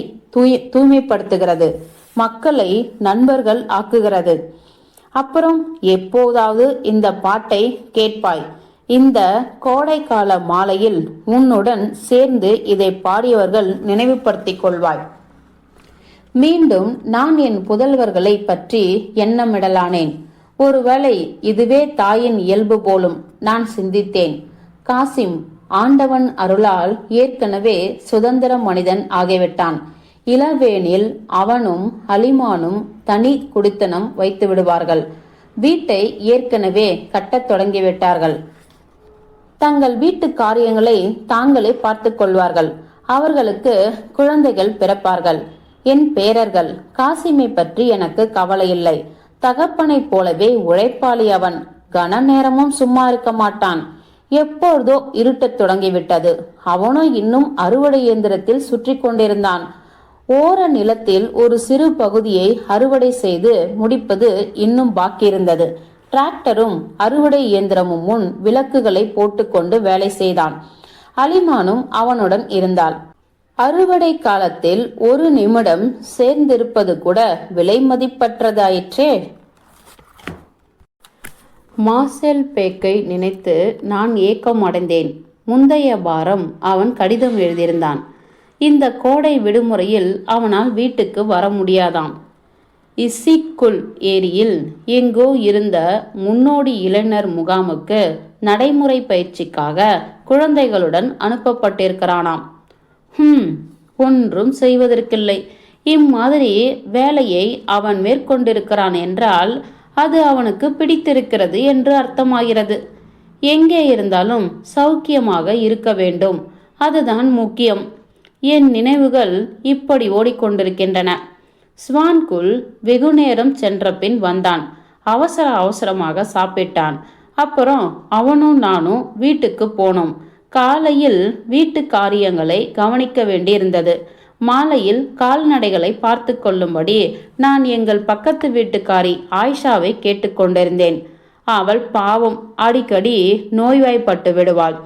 தூய்மைப்படுத்துகிறது, மக்களை நண்பர்கள் ஆக்குகிறது. அப்புறம் எப்போதாவது இந்த பாட்டை கேட்பாய். இந்த கோடைக்கால மாலையில் உன்னுடன் சேர்ந்து இதை பாடியவர்கள் நினைவுபடுத்திக் கொள்வாய். மீண்டும் நான் என் புதல்வர்களை பற்றி எண்ணமிடலானேன். ஒருவேளை இதுவே தாயின் இயல்பு போலும் நான் சிந்தித்தேன். காசிம் ஆண்டவன் அருளால் ஏற்கனவே சுதந்திர மனிதன் ஆகிவிட்டான். இளவேனில் அவனும் அலிமானும் தனி குடித்தனம் வைத்து விடுவார்கள். வீட்டை ஏற்கனவே கட்டத் தொடங்கிவிட்டார்கள். தங்கள் வீட்டு காரியங்களை தாங்களே பார்த்து கொள்வார்கள். அவர்களுக்கு குழந்தைகள் பிறப்பார்கள். என் பேரர்கள். காசிமை பற்றி எனக்கு கவலை இல்லை. தகப்பனைப் போலவே உழைப்பாளி அவன். கன நேரமும் சும்மா இருக்க மாட்டான். எப்பொழுதோ இருட்டத் தொடங்கிவிட்டது. அவனோ இன்னும் அறுவடை இயந்திரத்தில் சுற்றி கொண்டிருந்தான். ஓர நிலத்தில் ஒரு சிறு பகுதியை அறுவடை செய்து முடிப்பது இன்னும் பாக்கியிருந்தது. டிராக்டரும் அறுவடை இயந்திரமும் முன் விளக்குகளை போட்டுக்கொண்டு வேலை செய்தான். அலிமானும் அவனுடன் இருந்தாள். அறுவடை காலத்தில் ஒரு நிமிடம் சேர்ந்திருப்பது கூட விலை மதிப்பற்றதாயிற்றே. மார்செல் பேக்கை நினைத்து நான் ஏக்கம் அடைந்தேன். முந்தைய வாரம் அவன் கடிதம் எழுதியிருந்தான். இந்த கோடை விடுமுறையில் அவனால் வீட்டுக்கு வர முடியாதாம். இசிக்குல் ஏரியில் எங்கோ இருந்த முன்னோடி இளைஞர் முகாமுக்கு நடைமுறை பயிற்சிக்காக குழந்தைகளுடன் அனுப்பப்பட்டிருக்கிறானாம். ஒன்றும் செய்வதற்கில்லை. இம்மாதிரி வேலையை அவன் மேற்கொண்டிருக்கிறான் என்றால் அது அவனுக்கு பிடித்திருக்கிறது என்று அர்த்தமாகிறது. எங்கே இருந்தாலும் சௌக்கியமாக இருக்க வேண்டும், அதுதான் முக்கியம். என் நினைவுகள் இப்படி ஓடிக்கொண்டிருக்கின்றன. ஸ்வான்குள் வெகு நேரம் சென்ற பின் வந்தான். அவசரமாக சாப்பிட்டான். அப்புறம் அவனும் நானும் வீட்டுக்கு போனோம். காலையில் வீட்டு காரியங்களை கவனிக்க வேண்டியிருந்தது. மாலையில் கால்நடைகளை பார்த்து கொள்ளும்படி நான் எங்கள் பக்கத்து வீட்டுக்காரி ஆயிஷாவை கேட்டுக்கொண்டிருந்தேன். அவள் பாவம் அடிக்கடி நோய்வாய்ப்பட்டு விடுவாள்.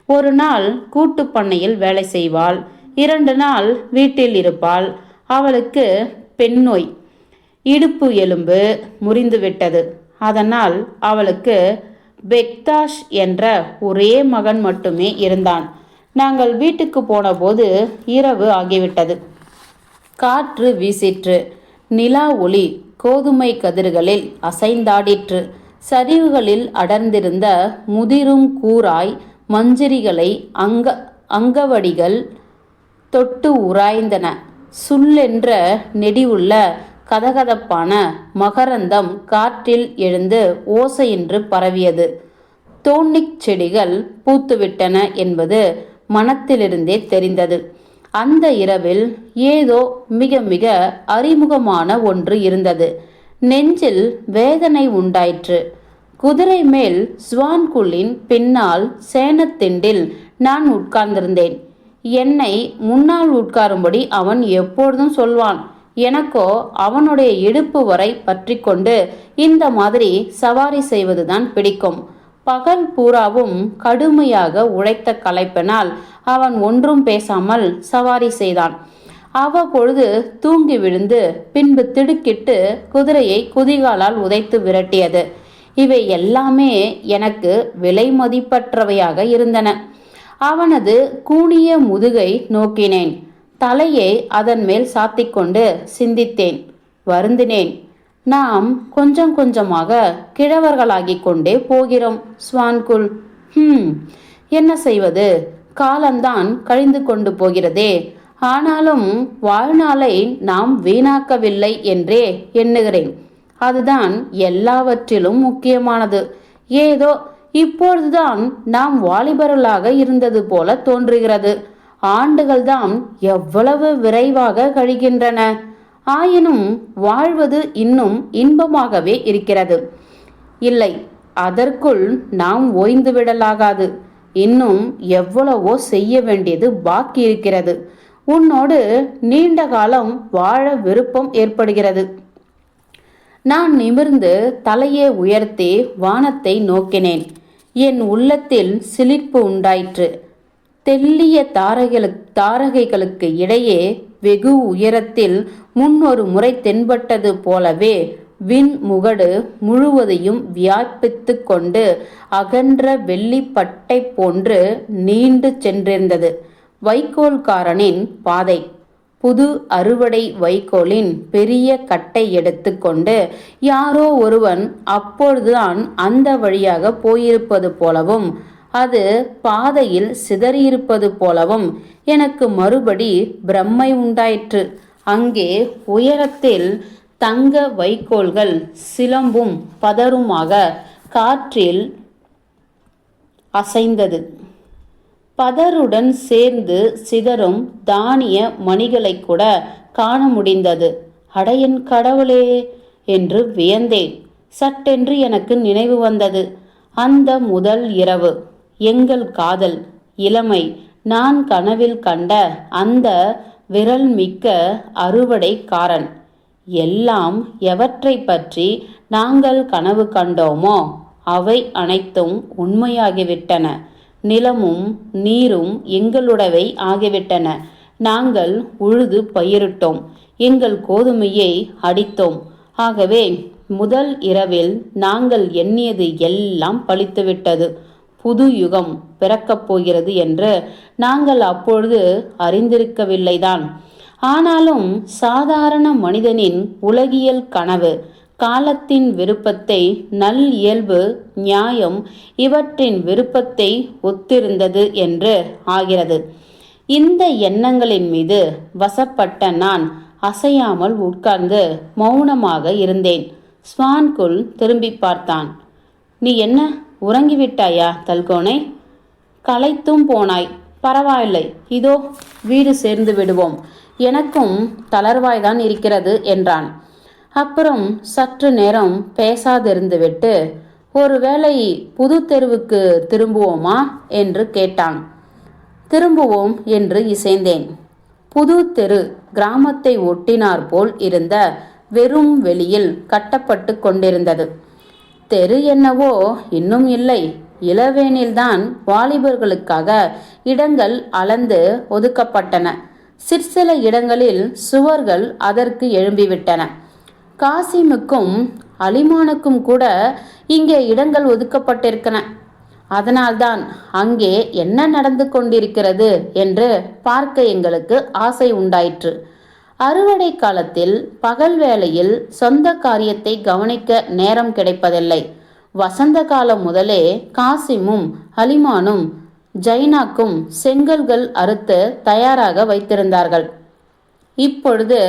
ஒரு நாள் கூட்டு பண்ணையில் வேலை செய்வாள், 2 நாள் வீட்டில் இருப்பாள். அவளுக்கு பெண் நோய், இடுப்பு எலும்பு முறிந்துவிட்டது. அதனால் அவளுக்கு பெக்தாஷ் என்ற ஒரே மகன் மட்டுமே இருந்தான். நாங்கள் வீட்டுக்கு போன போது இரவு ஆகிவிட்டது. காற்று வீசிற்று. நிலா ஒளி கோதுமை கதிர்களில் அசைந்தாடிற்று. சரிவுகளில் அடர்ந்திருந்த முதிரும் கூராய் மஞ்சரிகளை அங்கவடிகள் தொட்டு உராய்ந்தன. சுல்லென்ற நெடிவுள்ள கதகதப்பான மகரந்தம் காற்றில் எழுந்து ஓசையின்று பரவியது. தோன்னிக் செடிகள் பூத்துவிட்டன என்பது மனத்திலிருந்தே தெரிந்தது. அந்த இரவில் ஏதோ மிக மிக அறிமுகமான ஒன்று இருந்தது. நெஞ்சில் வேதனை உண்டாயிற்று. குதிரை மேல் ஸ்வான்குல்லின் பின்னால் சேனத்திண்டில் நான் உட்கார்ந்திருந்தேன். என்னை முன்னால் உட்காரும்படி அவன் எப்பொழுதும் சொல்வான். எனக்கோ அவனுடைய இடுப்பு வரை பற்றி கொண்டு இந்த மாதிரி சவாரி செய்வதுதான் பிடிக்கும். பகல் பூராவும் கடுமையாக உழைத்த களைப்பினால் அவன் ஒன்றும் பேசாமல் சவாரி செய்தான். அவ்வப்பொழுது தூங்கி விழுந்து பின்பு திடுக்கிட்டு குதிரையை குதிகாலால் உதைத்து விரட்டியது. இவை எல்லாமே எனக்கு விலை மதிப்பற்றவையாக இருந்தன. அவனது கூனிய முதுகை நோக்கினேன். தலையை அதன் மேல் சாத்திக்கொண்டு சிந்தித்தேன், வருந்தினேன். நாம் கொஞ்சம் கொஞ்சமாக கிழவர்களாகிக் கொண்டே போகிறோம் ஸ்வான்குல். என்ன செய்வது? காலம்தான் கழிந்து கொண்டு போகிறதே. ஆனாலும் வாழ்நாளை நாம் வீணாக்கவில்லை என்றே எண்ணுகிறேன். அதுதான் எல்லாவற்றிலும் முக்கியமானது. ஏதோ இப்பொழுதுதான் நாம் வாலிபர்களாக இருந்தது போல தோன்றுகிறது. ஆண்டுகள்தான் எவ்வளவு விரைவாக கழிகின்றன. ஆயினும் வாழ்வது இன்னும் இன்பமாகவே இருக்கிறது. இல்லை, அதற்குள் நாம் ஓய்ந்து விடலாகாது. இன்னும் எவ்வளவோ செய்ய வேண்டியது பாக்கி இருக்கிறது. உன்னோடு நீண்ட காலம் வாழ விருப்பம் ஏற்படுகிறது. நான் நிமிர்ந்து தலையை உயர்த்தி வானத்தை நோக்கினேன். என் உள்ளத்தில் சிலிர்ப்பு உண்டாயிற்று. தெல்லிய தாரகைகளுக்கு இடையே வெகு உயரத்தில் முன்னொரு முறை தென்பட்டது போலவே விண் முகடு முழுவதையும் வியாபித்து கொண்டு அகன்ற வெள்ளிப்பட்டை போன்று நீண்டு சென்றிருந்தது வைக்கோல்காரனின் பாதை. புது அறுவடை வைக்கோலின் பெரிய கட்டை எடுத்து கொண்டு யாரோ ஒருவன் அப்பொழுதுதான் அந்த வழியாக போயிருப்பது போலவும் அது பாதையில் சிதறியிருப்பது போலவும் எனக்கு மறுபடி பிரம்மை உண்டாயிற்று. அங்கே உயரத்தில் தங்க வைக்கோல்கள் சிலம்பும் பதருமாக காற்றில் அசைந்தது. பதருடன் சேர்ந்து சிதறும் தானிய மணிகளை கூட காண முடிந்தது. அடையன் கடவுளே என்று வியந்தேன். சட்டென்று எனக்கு நினைவு வந்தது. அந்த முதல் இரவு, எங்கள் காதல், இளமை, நான் கனவில் கண்ட அந்த விரல் மிக்க அறுவடைக்காரன். எல்லாம் எவற்றை பற்றி நாங்கள் கனவு கண்டோமோ அவை அனைத்தும் உண்மையாகிவிட்டன. நிலமும் நீரும் எங்களுடையவை ஆகிவிட்டன. நாங்கள் உழுது பயிரிட்டோம், எங்கள் கோதுமையை அடித்தோம். ஆகவே முதல் இரவில் நாங்கள் எண்ணியது எல்லாம் பலித்துவிட்டது. புது யுகம் பிறக்கப் போகிறது என்று நாங்கள் அப்பொழுது அறிந்திருக்கவில்லைதான். ஆனாலும் சாதாரண மனிதனின் உலகியல் கனவு காலத்தின் விருப்பத்தை, நல் இயல்பு, நியாயம் இவற்றின் விருப்பத்தை ஒத்திருந்தது என்று ஆகிறது. இந்த எண்ணங்களின் மீது வசப்பட்ட நான் அசையாமல் உட்கார்ந்து மௌனமாக இருந்தேன். ஸ்வான்குல் திரும்பி பார்த்தான். நீ என்ன உறங்கிவிட்டாயா தல்கோனை? களைத்தும் போனாய். பரவாயில்லை, இதோ வீடு சேர்ந்து விடுவோம். எனக்கும் தளர்வாய்தான் இருக்கிறது என்றான். அப்புறம் சற்று நேரம் பேசாதிருந்துவிட்டு, ஒருவேளை புது தெருவுக்கு திரும்புவோமா என்று கேட்டான். திரும்புவோம் என்று இசைந்தேன். புது தெரு கிராமத்தை ஒட்டினார் போல் இருந்த வெறும் வெளியில் கட்டப்பட்டு கொண்டிருந்தது. தெரு என்னவோ இன்னும் இல்லை. இளவேனில்தான் வாலிபர்களுக்காக இடங்கள் அளந்து ஒதுக்கப்பட்டன. சிற்சில இடங்களில் சுவர்கள் அதற்கு எழும்பிவிட்டன. காசிமுக்கும் அலிமானுக்கும் கூட இங்கே இடங்கள் ஒதுக்கப்பட்டிருக்கன. அதனால்தான் அங்கே என்ன நடந்து கொண்டிருக்கிறது என்று பார்க்க எங்களுக்கு ஆசை உண்டாயிற்று. அறுவடை காலத்தில் பகல் வேளையில் சொந்த காரியத்தை கவனிக்க நேரம் கிடைப்பதில்லை. வசந்த காலம் முதலே காசிமும் அலிமானும் ஜைனாக்கும் செங்கல்கள் அறுத்து தயாராக வைத்திருந்தார்கள். இப்பொழுது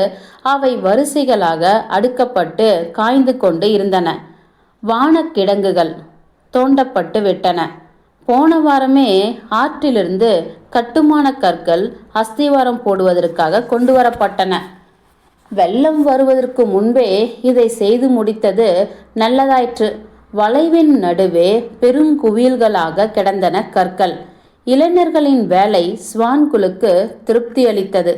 அவை வரிசைகளாக அடுக்கப்பட்டு காய்ந்து கொண்டு இருந்தன. வானக்கிடங்குகள் தோண்டப்பட்டு விட்டன. போன வாரமே ஆற்றிலிருந்து கட்டுமான கற்கள் அஸ்திவாரம் போடுவதற்காக கொண்டு வரப்பட்டன. வெள்ளம் வருவதற்கு முன்பே இதை செய்து முடித்தது நல்லதாயிற்று. வளைவின் நடுவே பெருங்குவியல்களாக கிடந்தன கற்கள். இளைஞர்களின் வேலை ஸ்வான்குலுக்கு திருப்தி அளித்தது.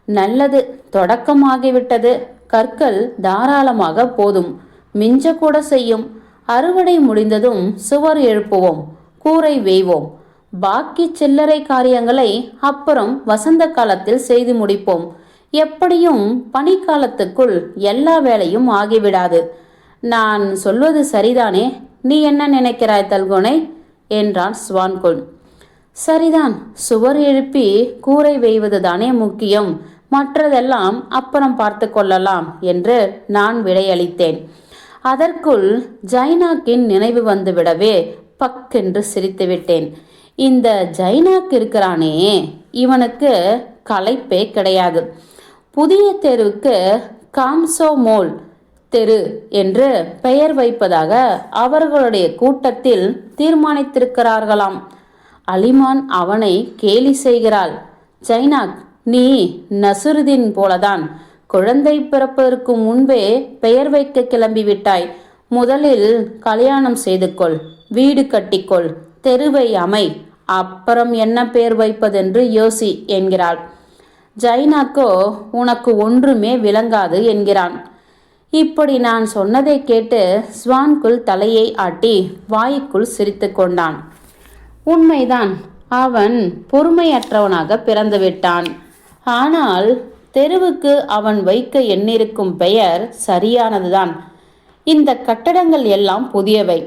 நல்லது, தொடக்கமாகிவிட்டது. கற்கள் தாராளமாக போதும், மிஞ்சக்கூட செய்யும். அறுவடை முடிந்ததும் சுவர் எழுப்புவோம், கூரை வேய்வோம். பாக்கி சில்லறை காரியங்களை அப்புறம் வசந்த காலத்தில் செய்து முடிப்போம். எப்படியும் பனிக்காலத்துக்குள் எல்லா வேலையும் ஆகிவிடாது. நான் சொல்வது சரிதானே? நீ என்ன நினைக்கிறாய் தல்கோனை என்றான் ஸ்வான்குல். சரிதான், சுவர் எழுப்பி கூரை வேய்வதுதானே முக்கியம், மற்றதெல்லாம் அப்புறம் பார்த்து கொள்ளலாம் என்று நான் விடையளித்தேன். அதற்குள் ஜைனாக்கின் நினைவு வந்துவிடவே பக்கென்று சிரித்து விட்டேன். இந்த ஜைனாக் இருக்கிறானே, இவனுக்கு களைப்பே கிடையாது. புதிய தெருவுக்கு காம்சோமோல் தெரு என்று பெயர் வைப்பதாக அவர்களுடைய கூட்டத்தில் தீர்மானித்திருக்கிறார்களாம். அலிமான் அவனை கேலி செய்கிறாள். ஜைனாக், நீ நசுருதீன் போலதான். குழந்தை பிறப்பதற்கு முன்பே பெயர் வைக்க கிளம்பிவிட்டாய். முதலில் கல்யாணம் செய்து கொள், வீடு கட்டிக்கொள், தெருவை அமை, அப்புறம் என்ன பெயர் வைப்பதென்று யோசி என்கிறாள். ஜைனாக்கோ உனக்கு ஒன்றுமே விளங்காது என்கிறான். இப்படி நான் சொன்னதை கேட்டு ஸ்வான்குல் தலையை ஆட்டி வாய்க்குள் சிரித்து கொண்டான். உண்மைதான், அவன் பொறுமையற்றவனாக பிறந்துவிட்டான். ஆனால் தெருவுக்கு அவன் வைக்க எண்ணிருக்கும் பெயர் சரியானதுதான். இந்த கட்டடங்கள் எல்லாம் புதியவை.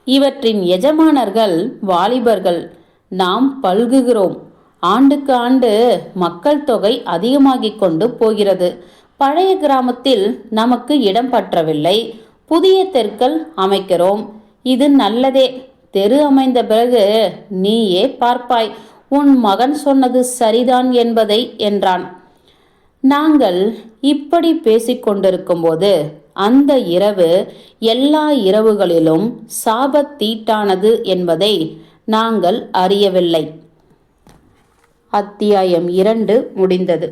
இவற்றின் எஜமானர்கள் வாலிபர்கள். நாம் பல்குகிறோம். ஆண்டுக்கு ஆண்டு மக்கள் தொகை அதிகமாகிக் கொண்டு போகிறது. பழைய கிராமத்தில் நமக்கு இடம் பற்றவில்லை. புதிய தெருக்கள் அமைக்கிறோம். இது நல்லதே. தெரு அமைந்த பிறகு நீயே பார்ப்பாய், உன் மகன் சொன்னது சரிதான் என்பதை என்றான். நாங்கள் இப்படி பேசிக்கொண்டிருக்கும் போது அந்த இரவு எல்லா இரவுகளிலும் சாபத்தீட்டானது என்பதை நாங்கள் அறியவில்லை. அத்தியாயம் 2 முடிந்தது.